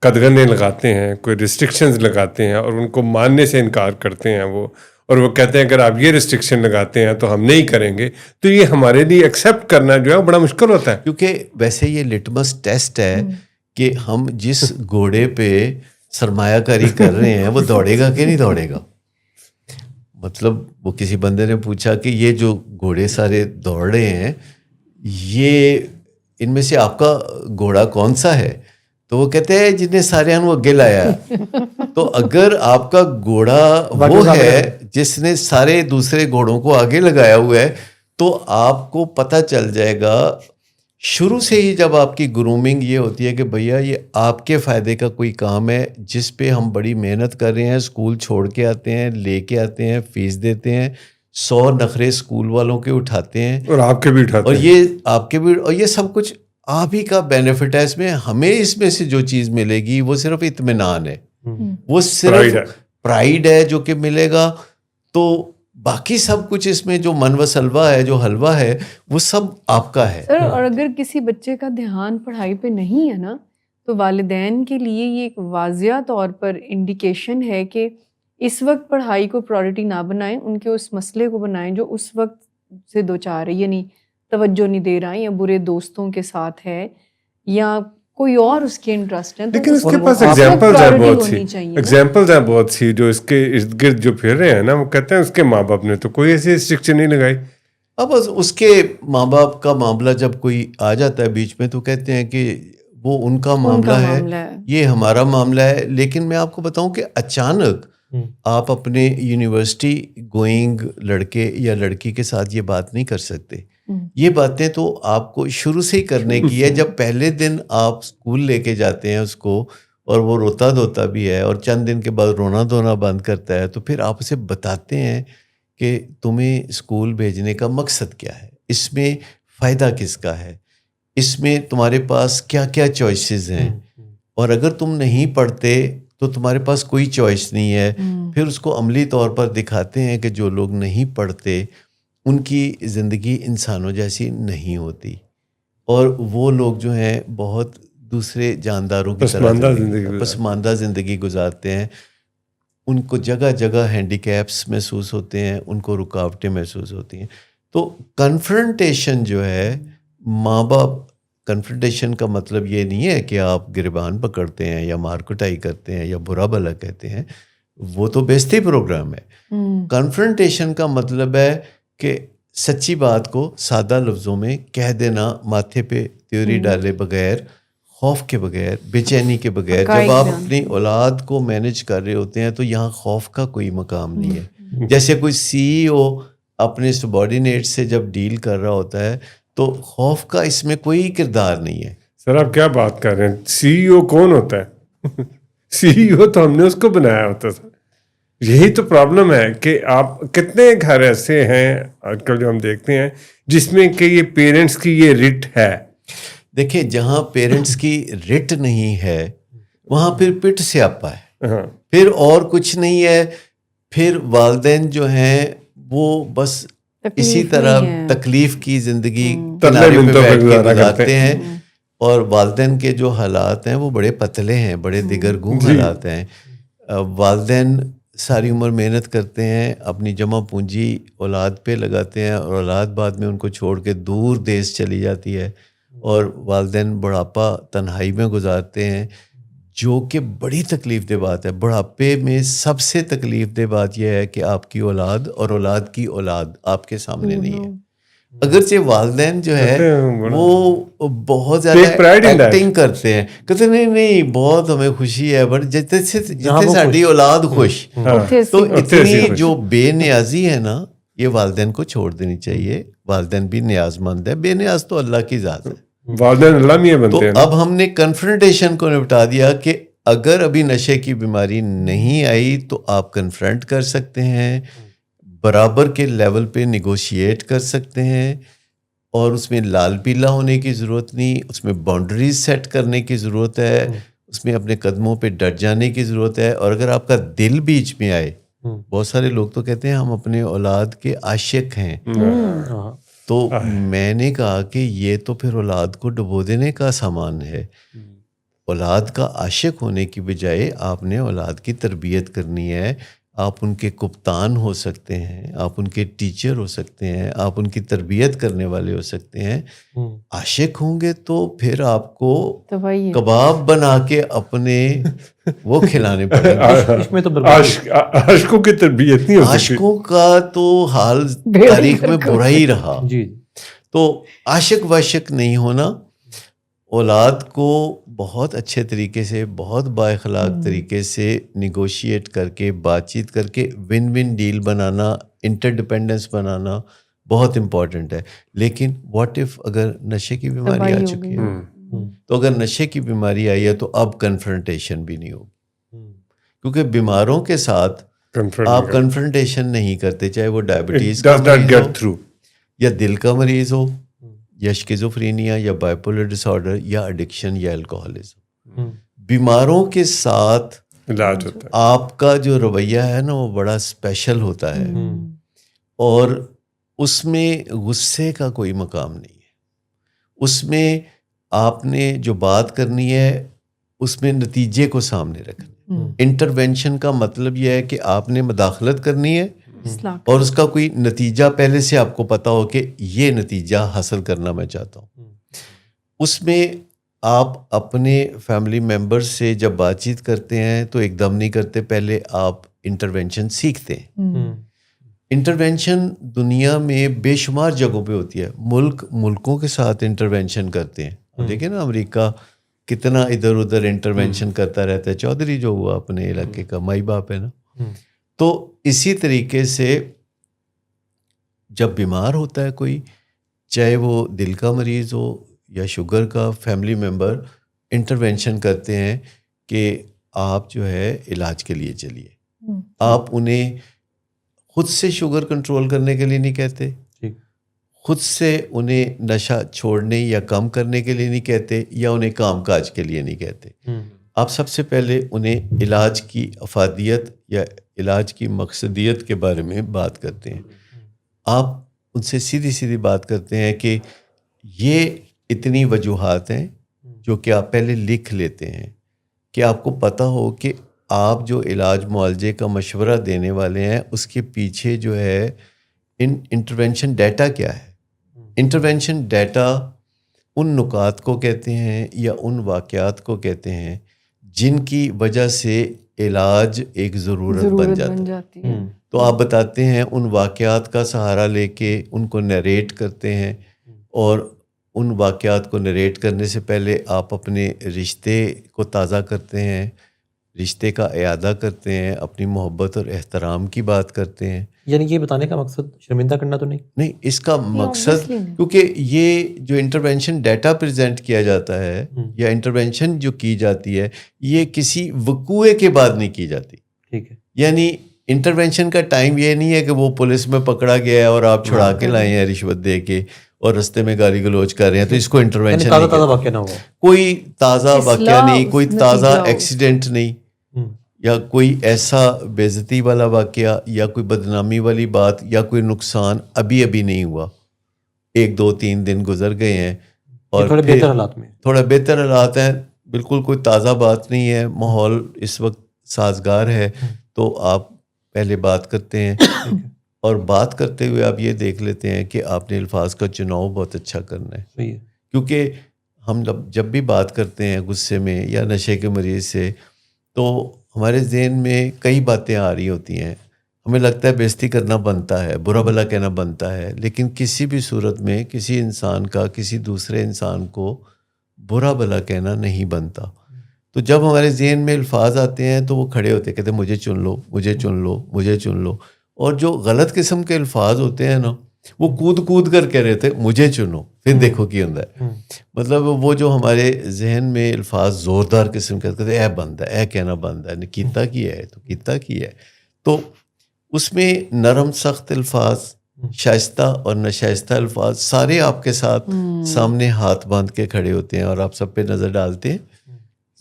قدغنیں لگاتے ہیں, کوئی ریسٹرکشنز لگاتے ہیں اور ان کو ماننے سے انکار کرتے ہیں وہ, اور وہ کہتے ہیں اگر آپ یہ ریسٹرکشن لگاتے ہیں تو ہم نہیں کریں گے, تو یہ ہمارے لیے ایکسیپٹ کرنا جو ہے بڑا مشکل ہوتا ہے. کیونکہ ویسے یہ لٹمس ٹیسٹ ہے کہ ہم جس گھوڑے پہ سرمایہ کاری کر رہے ہیں وہ دوڑے گا کہ نہیں دوڑے گا. مطلب وہ کسی بندے نے پوچھا کہ یہ جو گھوڑے سارے دوڑ رہے ہیں یہ ان میں سے آپ کا گھوڑا کون سا ہے؟ تو وہ کہتے ہیں جتنے سارے ہیں وہ اگے لایا. تو اگر آپ کا گھوڑا وہ ہے جس نے سارے دوسرے گھوڑوں کو آگے لگایا ہوا ہے تو آپ کو پتہ چل جائے گا شروع سے ہی, جب آپ کی گرومنگ یہ ہوتی ہے کہ بھیا یہ آپ کے فائدے کا کوئی کام ہے جس پہ ہم بڑی محنت کر رہے ہیں, اسکول چھوڑ کے آتے ہیں, لے کے آتے ہیں, فیس دیتے ہیں, 100 نخرے اسکول والوں کے اٹھاتے ہیں اور آپ کے بھی اٹھاتے ہیں, اور یہ آپ کے بھی, اور یہ سب کچھ آپ ہی کا بینیفٹ ہے. اس میں ہمیں اس میں سے جو چیز ملے گی وہ صرف اطمینان ہے, وہ صرف پرائیڈ ہے جو کہ ملے گا. تو باقی سب کچھ اس میں جو من و سلوا ہے, جو حلوہ ہے, وہ سب آپ کا ہے. سر اور اگر کسی بچے کا دھیان پڑھائی پہ نہیں ہے نا, تو والدین کے لیے یہ ایک واضح طور پر انڈیکیشن ہے کہ اس وقت پڑھائی کو پرائورٹی نہ بنائیں, ان کے اس مسئلے کو بنائیں جو اس وقت سے دو چار ہے, یعنی توجہ نہیں دے رہا ہے یا برے دوستوں کے ساتھ ہے یا کوئی اور اس کے انٹرسٹ ہے. لیکن اس کے پاس ایگزامپلز ہیں بہت سی, ایگزامپلز ہیں بہت سی جو اس کے ارد گرد جو پھر رہے ہیں نا, وہ کہتے ہیں اس کے ماں باپ نے تو کوئی ایسی ریسٹرکشن نہیں لگائی. اب اس کے ماں باپ کا معاملہ جب کوئی آ جاتا ہے بیچ میں تو کہتے ہیں کہ وہ ان کا معاملہ ہے, یہ ہمارا معاملہ ہے. لیکن میں آپ کو بتاؤں کہ اچانک آپ اپنے یونیورسٹی گوئنگ لڑکے یا لڑکی کے ساتھ یہ بات نہیں کر سکتے. یہ باتیں تو آپ کو شروع سے ہی کرنے کی ہے. جب پہلے دن آپ اسکول لے کے جاتے ہیں اس کو اور وہ روتا دھوتا بھی ہے اور چند دن کے بعد رونا دھونا بند کرتا ہے, تو پھر آپ اسے بتاتے ہیں کہ تمہیں اسکول بھیجنے کا مقصد کیا ہے, اس میں فائدہ کس کا ہے, اس میں تمہارے پاس کیا کیا چوائسیز ہیں, اور اگر تم نہیں پڑھتے تو تمہارے پاس کوئی چوائس نہیں ہے. پھر اس کو عملی طور پر دکھاتے ہیں کہ جو لوگ نہیں پڑھتے ان کی زندگی انسانوں جیسی نہیں ہوتی, اور وہ لوگ جو ہیں بہت دوسرے جانداروں کی طرح پسماندہ زندگی گزارتے ہیں. ان کو جگہ جگہ ہینڈی کیپس محسوس ہوتے ہیں, ان کو رکاوٹیں محسوس ہوتی ہیں. تو کنفرنٹیشن جو ہے ماں باپ, کنفرنٹیشن کا مطلب یہ نہیں ہے کہ آپ گریبان پکڑتے ہیں یا مار کٹائی کرتے ہیں یا برا بھلا کہتے ہیں, وہ تو بیزتی پروگرام ہے. کنفرنٹیشن کا مطلب ہے کہ سچی بات کو سادہ لفظوں میں کہہ دینا, ماتھے پہ تیوری ڈالے بغیر, خوف کے بغیر, بے چینی کے بغیر. جب آپ اپنی اولاد کو مینج کر رہے ہوتے ہیں تو یہاں خوف کا کوئی مقام نہیں ہے. جیسے کوئی CEO اپنے سبارڈینیٹ سے جب ڈیل کر رہا ہوتا ہے تو خوف کا اس میں کوئی کردار نہیں ہے. سر آپ کیا بات کر رہے ہیں, CEO کون ہوتا ہے؟ CEO تو ہم نے اس کو بنایا ہوتا تھا. یہی تو پرابلم ہے کہ آپ کتنے گھر ایسے ہیں آج کل جو ہم دیکھتے ہیں جس میں کہ یہ پیرنٹس کی یہ رٹ ہے. دیکھیں جہاں پیرنٹس کی رٹ نہیں ہے وہاں پھر پٹ سے آپا ہے, پھر اور کچھ نہیں ہے. پھر والدین جو ہیں وہ بس اسی طرح تکلیف کی زندگی کنارے پہ بیٹھ کے گزارتے ہیں, اور والدین کے جو حالات ہیں وہ بڑے پتلے ہیں, بڑے دیگر گوں حالات ہیں. والدین ساری عمر محنت کرتے ہیں, اپنی جمع پونجی اولاد پہ لگاتے ہیں, اور اولاد بعد میں ان کو چھوڑ کے دور دیس چلی جاتی ہے. اور والدین بڑھاپا تنہائی میں گزارتے ہیں، جو کہ بڑی تکلیف دہ بات ہے. بڑھاپے میں سب سے تکلیف دہ بات یہ ہے کہ آپ کی اولاد اور اولاد کی اولاد آپ کے سامنے نہیں ہے. اگرچہ والدین جو ہے وہ بہت زیادہ ایکٹنگ کرتے ہیں، کہتے ہیں نہیں بہت ہمیں خوشی ہے، بٹ جتنے ساری اولاد خوش، تو اتنی جو بے نیازی ہے نا یہ والدین کو چھوڑ دینی چاہیے. والدین بھی نیاز مند ہے، بے نیاز تو اللہ کی ذات ہے. والدین اللہ میاں تو بنتے ہیں. اب ہم نے کنفرنٹیشن کو نپٹا دیا کہ اگر ابھی نشے کی بیماری نہیں آئی تو آپ کنفرنٹ کر سکتے ہیں، برابر کے لیول پہ نیگوشیٹ کر سکتے ہیں، اور اس میں لال پیلا ہونے کی ضرورت نہیں، اس میں باؤنڈریز سیٹ کرنے کی ضرورت ہے، اس میں اپنے قدموں پہ ڈٹ جانے کی ضرورت ہے. اور اگر آپ کا دل بیچ میں آئے، بہت سارے لوگ تو کہتے ہیں ہم اپنے اولاد کے عاشق ہیں، تو میں نے کہا کہ یہ تو پھر اولاد کو ڈبو دینے کا سامان ہے. اولاد کا عاشق ہونے کی بجائے آپ نے اولاد کی تربیت کرنی ہے. آپ ان کے کپتان ہو سکتے ہیں، آپ ان کے ٹیچر ہو سکتے ہیں، آپ ان کی تربیت کرنے والے ہو سکتے ہیں. عاشق ہوں گے تو پھر آپ کو کباب بنا کے اپنے وہ کھلانے پڑیں گے. عاشقوں کی تربیت نہیں ہو سکتی. عاشقوں کا تو حال تاریخ میں برا ہی رہا. تو عاشق واشق نہیں ہونا. اولاد کو بہت اچھے طریقے سے، بہت با اخلاق طریقے سے نیگوشیٹ کر کے، بات چیت کر کے ون ون ڈیل بنانا، انٹر ڈپینڈنس بنانا بہت امپورٹنٹ ہے. لیکن واٹ اف اگر نشے کی بیماری آ چکی ہے، تو اگر نشے کی بیماری آئی ہے تو اب کنفرنٹیشن بھی نہیں ہوگی، کیونکہ بیماروں کے ساتھ آپ کنفرنٹیشن نہیں کرتے، چاہے وہ ڈائبٹیز کا مریض ہو یا دل کا مریض ہو یا شکیزوفرینیا یا بائیپولر ڈس آرڈر یا ایڈکشن یا الکوہولزم. بیماروں کے ساتھ علاج ہوتا ہے. آپ کا جو رویہ ہے نا وہ بڑا اسپیشل ہوتا ہے، اور اس میں غصے کا کوئی مقام نہیں ہے. اس میں آپ نے جو بات کرنی ہے اس میں نتیجے کو سامنے رکھنا. انٹروینشن کا مطلب یہ ہے کہ آپ نے مداخلت کرنی ہے اور اس کا کوئی نتیجہ پہلے سے آپ کو پتا ہو کہ یہ نتیجہ حاصل کرنا میں چاہتا ہوں. اس میں آپ اپنے فیملی ممبر سے جب بات چیت کرتے ہیں تو ایک دم نہیں کرتے، پہلے آپ انٹروینشن سیکھتے ہیں. انٹروینشن دنیا میں بے شمار جگہوں پہ ہوتی ہے. ملکوں کے ساتھ انٹروینشن کرتے ہیں. دیکھیں نا امریکہ کتنا ادھر ادھر انٹروینشن کرتا رہتا ہے. چودھری جو ہوا اپنے علاقے کا مائی باپ ہے نا. تو اسی طریقے سے جب بیمار ہوتا ہے کوئی، چاہے وہ دل کا مریض ہو یا شوگر کا فیملی ممبر، انٹروینشن کرتے ہیں کہ آپ جو ہے علاج کے لیے چلیے. آپ انہیں خود سے شوگر کنٹرول کرنے کے لیے نہیں کہتے، خود سے انہیں نشہ چھوڑنے یا کم کرنے کے لیے نہیں کہتے، یا انہیں کام کاج کے لیے نہیں کہتے. آپ سب سے پہلے انہیں علاج کی افادیت یا علاج کی مقصدیت کے بارے میں بات کرتے ہیں. آپ ان سے سیدھی سیدھی بات کرتے ہیں کہ یہ اتنی وجوہات ہیں جو کہ آپ پہلے لکھ لیتے ہیں، کہ آپ کو پتہ ہو کہ آپ جو علاج معالجے کا مشورہ دینے والے ہیں اس کے پیچھے جو ہے انٹرونشن ڈیٹا کیا ہے. انٹرونشن ڈیٹا ان نکات کو کہتے ہیں یا ان واقعات کو کہتے ہیں جن کی وجہ سے علاج ایک ضرورت بن جاتی ہے. تو آپ بتاتے ہیں ان واقعات کا سہارا لے کے ان کو نریٹ کرتے ہیں، اور ان واقعات کو نریٹ کرنے سے پہلے آپ اپنے رشتے کو تازہ کرتے ہیں، رشتے کا اعادہ کرتے ہیں، اپنی محبت اور احترام کی بات کرتے ہیں. یعنی یہ بتانے کا مقصد شرمندہ کرنا تو نہیں، اس کا مقصد، کیونکہ یہ جو انٹرونشن ڈیٹا پریزنٹ کیا جاتا ہے یا انٹرونشن جو کی جاتی ہے یہ کسی وقوعے کے بعد نہیں کی جاتی. ٹھیک ہے، یعنی انٹرونشن کا ٹائم یہ نہیں ہے کہ وہ پولیس میں پکڑا گیا ہے اور آپ چھڑا کے لائے ہیں رشوت دے کے اور رستے میں گالی گلوچ کر رہے ہیں تو اس کو انٹرونشن نہیں. تازہ واقعہ نہ ہوا، کوئی تازہ واقعہ نہیں، کوئی تازہ ایکسیڈنٹ نہیں، یا کوئی ایسا بے عزتی والا واقعہ یا کوئی بدنامی والی بات یا کوئی نقصان ابھی نہیں ہوا. 1 2 3 دن گزر گئے ہیں اور تھوڑے بہتر حالات میں، تھوڑا بہتر حالات ہیں، بالکل کوئی تازہ بات نہیں ہے، ماحول اس وقت سازگار ہے. تو آپ پہلے بات کرتے ہیں اور بات کرتے ہوئے آپ یہ دیکھ لیتے ہیں کہ آپ نے الفاظ کا چناؤ بہت اچھا کرنا ہے. کیونکہ ہم جب بھی بات کرتے ہیں غصے میں یا نشے کے مریض سے تو ہمارے ذہن میں کئی باتیں آ رہی ہوتی ہیں. ہمیں لگتا ہے بےزتی کرنا بنتا ہے, برا بھلا کہنا بنتا ہے, لیکن کسی بھی صورت میں کسی انسان کا کسی دوسرے انسان کو برا بھلا کہنا نہیں بنتا. تو جب ہمارے ذہن میں الفاظ آتے ہیں تو وہ کھڑے ہوتے ہیں, کہتے ہیں مجھے چن لو, مجھے چن لو, مجھے چن لو. اور جو غلط قسم کے الفاظ ہوتے ہیں نا, وہ کود کود کر کہہ رہے تھے مجھے چنو, پھر دیکھو کی ہوتا ہے. مطلب وہ جو ہمارے ذہن میں الفاظ زوردار قسم کے کہتے ہیں اے بند ہے, اے کہنا بند ہے, کیتا کی ہے تو کیتا کی ہے. تو اس میں نرم سخت الفاظ, شائستہ اور ناشائستہ الفاظ سارے آپ کے ساتھ سامنے ہاتھ باندھ کے کھڑے ہوتے ہیں, اور آپ سب پہ نظر ڈالتے ہیں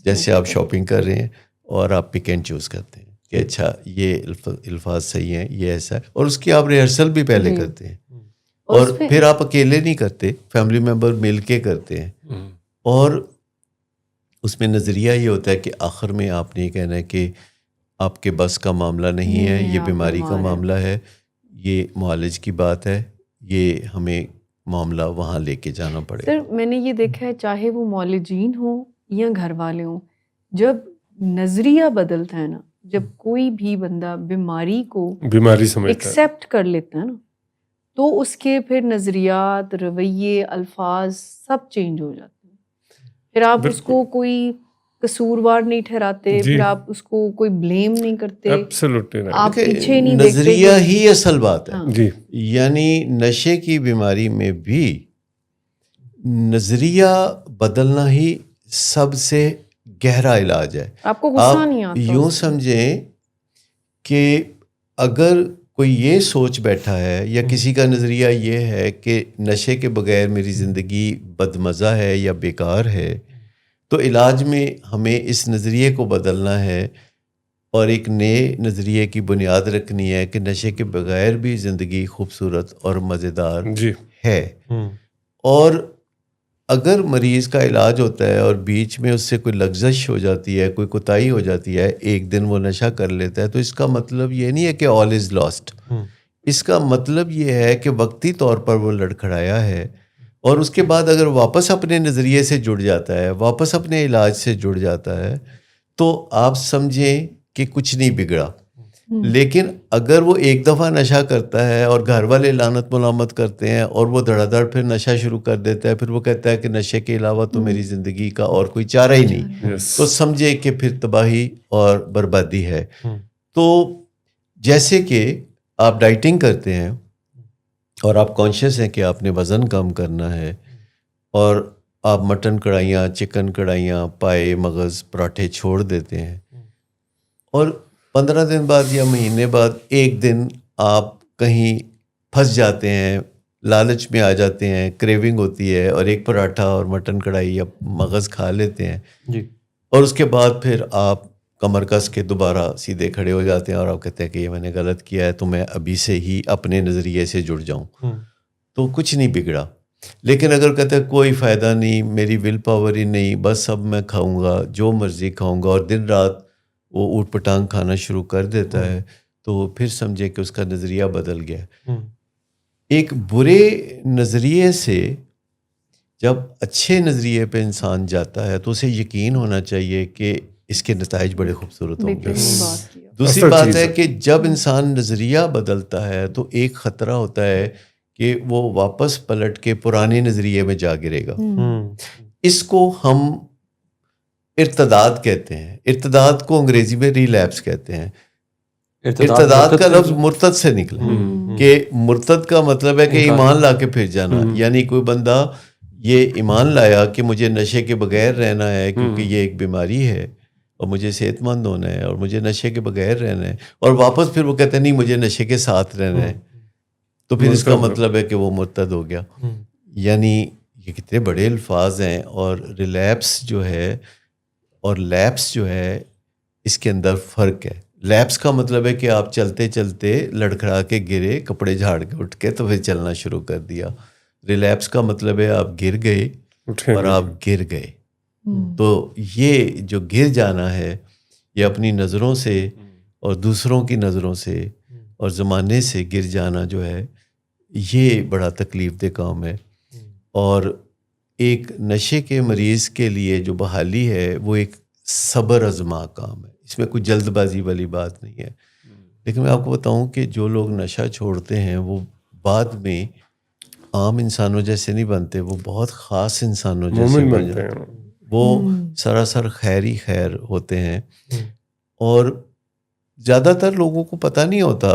جیسے آپ شاپنگ کر رہے ہیں, اور آپ پک اینڈ چوز کرتے ہیں کہ اچھا یہ الفاظ صحیح ہیں, یہ ایسا ہے. اور اس کی آپ ریہرسل بھی پہلے کرتے ہیں, اور پھر آپ اکیلے نہیں کرتے, فیملی ممبر مل کے کرتے ہیں. اور اس میں نظریہ یہ ہوتا ہے کہ آخر میں آپ نے یہ کہنا ہے کہ آپ کے بس کا معاملہ نہیں ہے, یہ بیماری کا معاملہ ہے, یہ معالج کی بات ہے, یہ ہمیں معاملہ وہاں لے کے جانا پڑے. سر میں نے یہ دیکھا ہے, چاہے وہ معالجین ہوں یا گھر والے ہوں, جب نظریہ بدلتا ہے نا, جب کوئی بھی بندہ بیماری کو ایکسیپٹ کر لیتا ہے نا, تو اس کے پھر نظریات, رویے, الفاظ سب چینج ہو جاتے ہیں. پھر آپ اس کو کوئی قصوروار نہیں ٹھہراتے, پھر آپ اس کو کوئی بلیم نہیں کرتے, آپ پیچھے نہیں دیکھتے. نظریہ ہی اصل بات ہے. یعنی نشے کی بیماری میں بھی نظریہ بدلنا ہی سب سے گہرا علاج ہے. آپ کو غصہ نہیں آتا. یوں سمجھیں کہ اگر کوئی یہ سوچ بیٹھا ہے یا کسی کا نظریہ یہ ہے کہ نشے کے بغیر میری زندگی بدمزہ ہے یا بیکار ہے, تو علاج میں ہمیں اس نظریے کو بدلنا ہے اور ایک نئے نظریے کی بنیاد رکھنی ہے کہ نشے کے بغیر بھی زندگی خوبصورت اور مزیدار ہے. اور اگر مریض کا علاج ہوتا ہے اور بیچ میں اس سے کوئی لغزش ہو جاتی ہے, کوئی کوتاہی ہو جاتی ہے, ایک دن وہ نشہ کر لیتا ہے, تو اس کا مطلب یہ نہیں ہے کہ آل از لاسٹ. اس کا مطلب یہ ہے کہ وقتی طور پر وہ لڑکھڑایا ہے, اور اس کے بعد اگر واپس اپنے نظریے سے جڑ جاتا ہے, واپس اپنے علاج سے جڑ جاتا ہے, تو آپ سمجھیں کہ کچھ نہیں بگڑا. لیکن اگر وہ ایک دفعہ نشہ کرتا ہے اور گھر والے لعنت ملامت کرتے ہیں اور وہ دھڑا دھڑ پھر نشہ شروع کر دیتا ہے, پھر وہ کہتا ہے کہ نشے کے علاوہ تو میری زندگی کا اور کوئی چارہ ہی نہیں, تو سمجھے کہ پھر تباہی اور بربادی ہے. تو جیسے کہ آپ ڈائٹنگ کرتے ہیں اور آپ کانشیس ہیں کہ آپ نے وزن کم کرنا ہے, اور آپ مٹن کڑھائیاں, چکن کڑھائیاں, پائے, مغز, پراٹھے چھوڑ دیتے ہیں, اور 15 دن بعد یا مہینے بعد ایک دن آپ کہیں پھنس جاتے ہیں, لالچ میں آ جاتے ہیں, کریونگ ہوتی ہے, اور ایک پراٹھا اور مٹن کڑھائی یا مغز کھا لیتے ہیں, اور اس کے بعد پھر آپ کمر کس کے دوبارہ سیدھے کھڑے ہو جاتے ہیں اور آپ کہتے ہیں کہ یہ میں نے غلط کیا ہے, تو میں ابھی سے ہی اپنے نظریے سے جڑ جاؤں. تو کچھ نہیں بگڑا. لیکن اگر کہتے ہیں کوئی فائدہ نہیں, میری ول پاور ہی نہیں, بس اب میں کھاؤں گا جو مرضی کھاؤں گا, اور دن رات وہ اوٹ پٹانگ کھانا شروع کر دیتا ہے, تو پھر سمجھے کہ اس کا نظریہ بدل گیا. ایک برے نظریے سے جب اچھے نظریے پہ انسان جاتا ہے تو اسے یقین ہونا چاہیے کہ اس کے نتائج بڑے خوبصورت ہوں گے. دوسری بات ہے کہ جب انسان نظریہ بدلتا ہے تو ایک خطرہ ہوتا ہے کہ وہ واپس پلٹ کے پرانے نظریے میں جا گرے گا. اس کو ہم ارتداد کہتے ہیں. ارتداد کو انگریزی میں ریلیپس کہتے ہیں. ارتداد کا لفظ مرتد سے نکلا, کہ مرتد کا مطلب ہے کہ ایمان لا کے پھر جانا. یعنی کوئی بندہ یہ ایمان لایا کہ مجھے نشے کے بغیر رہنا ہے کیونکہ یہ ایک بیماری ہے اور مجھے صحت مند ہونا ہے اور مجھے نشے کے بغیر رہنا ہے, اور واپس پھر وہ کہتے ہیں نہیں مجھے نشے کے ساتھ رہنا ہے, تو پھر اس کا مطلب ہے کہ وہ مرتد ہو گیا. یعنی یہ کتنے بڑے الفاظ ہیں. اور ریلیپس جو ہے اور لیپس جو ہے اس کے اندر فرق ہے. لیپس کا مطلب ہے کہ آپ چلتے چلتے لڑکھڑا کے گرے, کپڑے جھاڑ کے اٹھ کے تو پھر چلنا شروع کر دیا. ریلیپس کا مطلب ہے آپ گر گئے اور آپ گر گئے. تو یہ جو گر جانا ہے یہ اپنی نظروں سے اور دوسروں کی نظروں سے اور زمانے سے گر جانا جو ہے یہ بڑا تکلیف دہ کام ہے. اور ایک نشے کے مریض کے لیے جو بحالی ہے وہ ایک صبر آزما کام ہے، اس میں کوئی جلد بازی والی بات نہیں ہے. لیکن میں آپ کو بتاؤں کہ جو لوگ نشہ چھوڑتے ہیں وہ بعد میں عام انسانوں جیسے نہیں بنتے، وہ بہت خاص انسانوں جیسے مومن بن بنتے جاتے ہیں. ہیں. وہ سراسر خیر ہی خیر ہوتے ہیں. اور زیادہ تر لوگوں کو پتہ نہیں ہوتا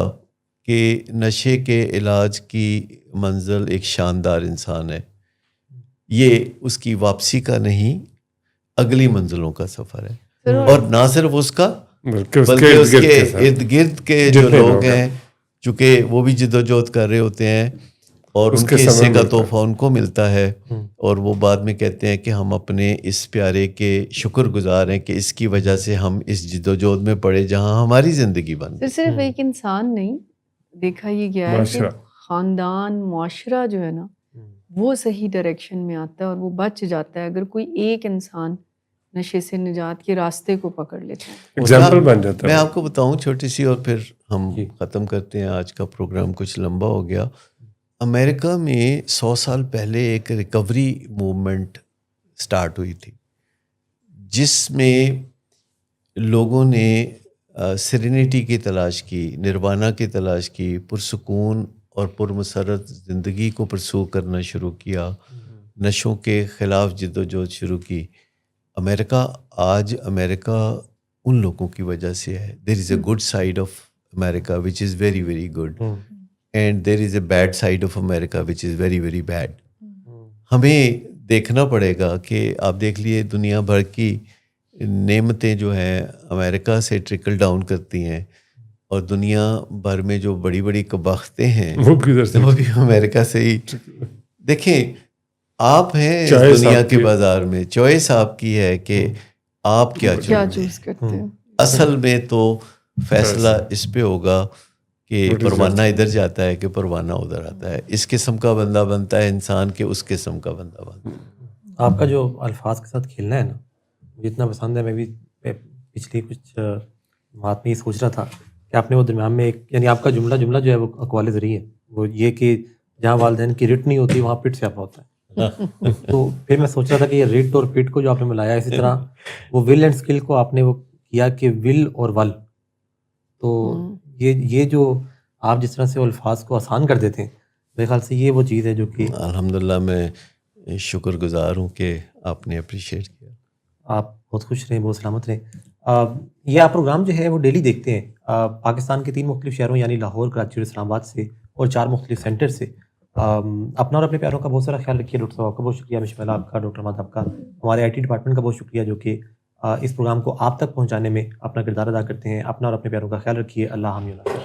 کہ نشے کے علاج کی منزل ایک شاندار انسان ہے. یہ اس کی واپسی کا نہیں، اگلی منزلوں کا سفر ہے. اور نہ صرف اس کا بلکہ اس کے ارد گرد کے جو لوگ ہیں، چونکہ وہ بھی جد و جہد کر رہے ہوتے ہیں اور ان کے حصے کا تحفہ ان کو ملتا ہے، اور وہ بعد میں کہتے ہیں کہ ہم اپنے اس پیارے کے شکر گزار ہیں کہ اس کی وجہ سے ہم اس جد و جہد میں پڑے جہاں ہماری زندگی بن گئی. صرف ایک انسان نہیں، دیکھا یہ گیا ہے کہ خاندان، معاشرہ جو ہے نا وہ صحیح ڈائریکشن میں آتا ہے اور وہ بچ جاتا ہے اگر کوئی ایک انسان نشے سے نجات کے راستے کو پکڑ لیتا ہے. ایگزامپل بن جاتا ہے. میں آپ کو بتاؤں چھوٹی سی، اور پھر ہم ختم کرتے ہیں، آج کا پروگرام کچھ لمبا ہو گیا. امریکہ میں 100 سال پہلے ایک ریکوری موومنٹ سٹارٹ ہوئی تھی جس میں لوگوں نے سیرینٹی کی تلاش کی، نروانا کی تلاش کی، پرسکون اور پرمسرت زندگی کو پرسو کرنا شروع کیا، نشوں کے خلاف جد و جہد شروع کی. آج امریکہ ان لوگوں کی وجہ سے ہے. There is a good side of America which is very very good, and there is a bad side of America which is very very bad. ہمیں دیکھنا پڑے گا کہ آپ دیکھ لیے دنیا بھر کی نعمتیں جو ہیں امریکہ سے ٹرکل ڈاؤن کرتی ہیں، اور دنیا بھر میں جو بڑی بڑی کباختیں ہیں وہ بھی امریکہ سے ہی. دیکھیں آپ ہیں اس دنیا کے بازار میں، چوائس آپ کی ہے کہ آپ کیا چوز کرتے ہیں. اصل میں تو فیصلہ اس پہ ہوگا کہ پروانہ ادھر جاتا ہے کہ پروانہ ادھر آتا ہے. اس قسم کا بندہ بنتا ہے انسان کہ اس قسم کا بندہ بنتا ہے. آپ کا جو الفاظ کے ساتھ کھیلنا ہے نا مجھے اتنا پسند ہے. میں بھی پچھلی کچھ بات میں یہ سوچ رہا تھا کہ آپ نے وہ درمیان میں ایک، یعنی آپ کا جملہ جو ہے وہ اقوال زرعی ہے، وہ یہ کہ جہاں والدین کی رٹ نہیں ہوتی وہاں پٹ سیاپا ہوتا ہے. تو پھر میں سوچ رہا تھا کہ یہ رٹ اور پٹ کو جو آپ نے ملایا، اسی طرح وہ ول اینڈ اسکل کو آپ نے وہ کیا کہ ول اور ول. تو یہ جو آپ جس طرح سے الفاظ کو آسان کر دیتے ہیں، میرے خیال سے یہ وہ چیز ہے جو کہ الحمدللہ میں شکر گزار ہوں کہ آپ نے اپریشیٹ کیا. آپ بہت خوش رہیں، بہت سلامت رہیں. یہ آپ پروگرام جو ہے وہ ڈیلی دیکھتے ہیں پاکستان کے 3 مختلف شہروں یعنی لاہور، کراچی اور اسلام آباد سے، اور 4 مختلف سینٹر سے. اپنا اور اپنے پیاروں کا بہت سارا خیال رکھیے. ڈاکٹر صاحب آپ کا بہت شکریہ، مشمل آپ کا، ڈاکٹر احمد آپ کا، ہمارے IT ڈپارٹمنٹ کا بہت شکریہ جو کہ اس پروگرام کو آپ تک پہنچانے میں اپنا کردار ادا کرتے ہیں. اپنا اور اپنے پیاروں کا خیال رکھیے. اللہ حافظ.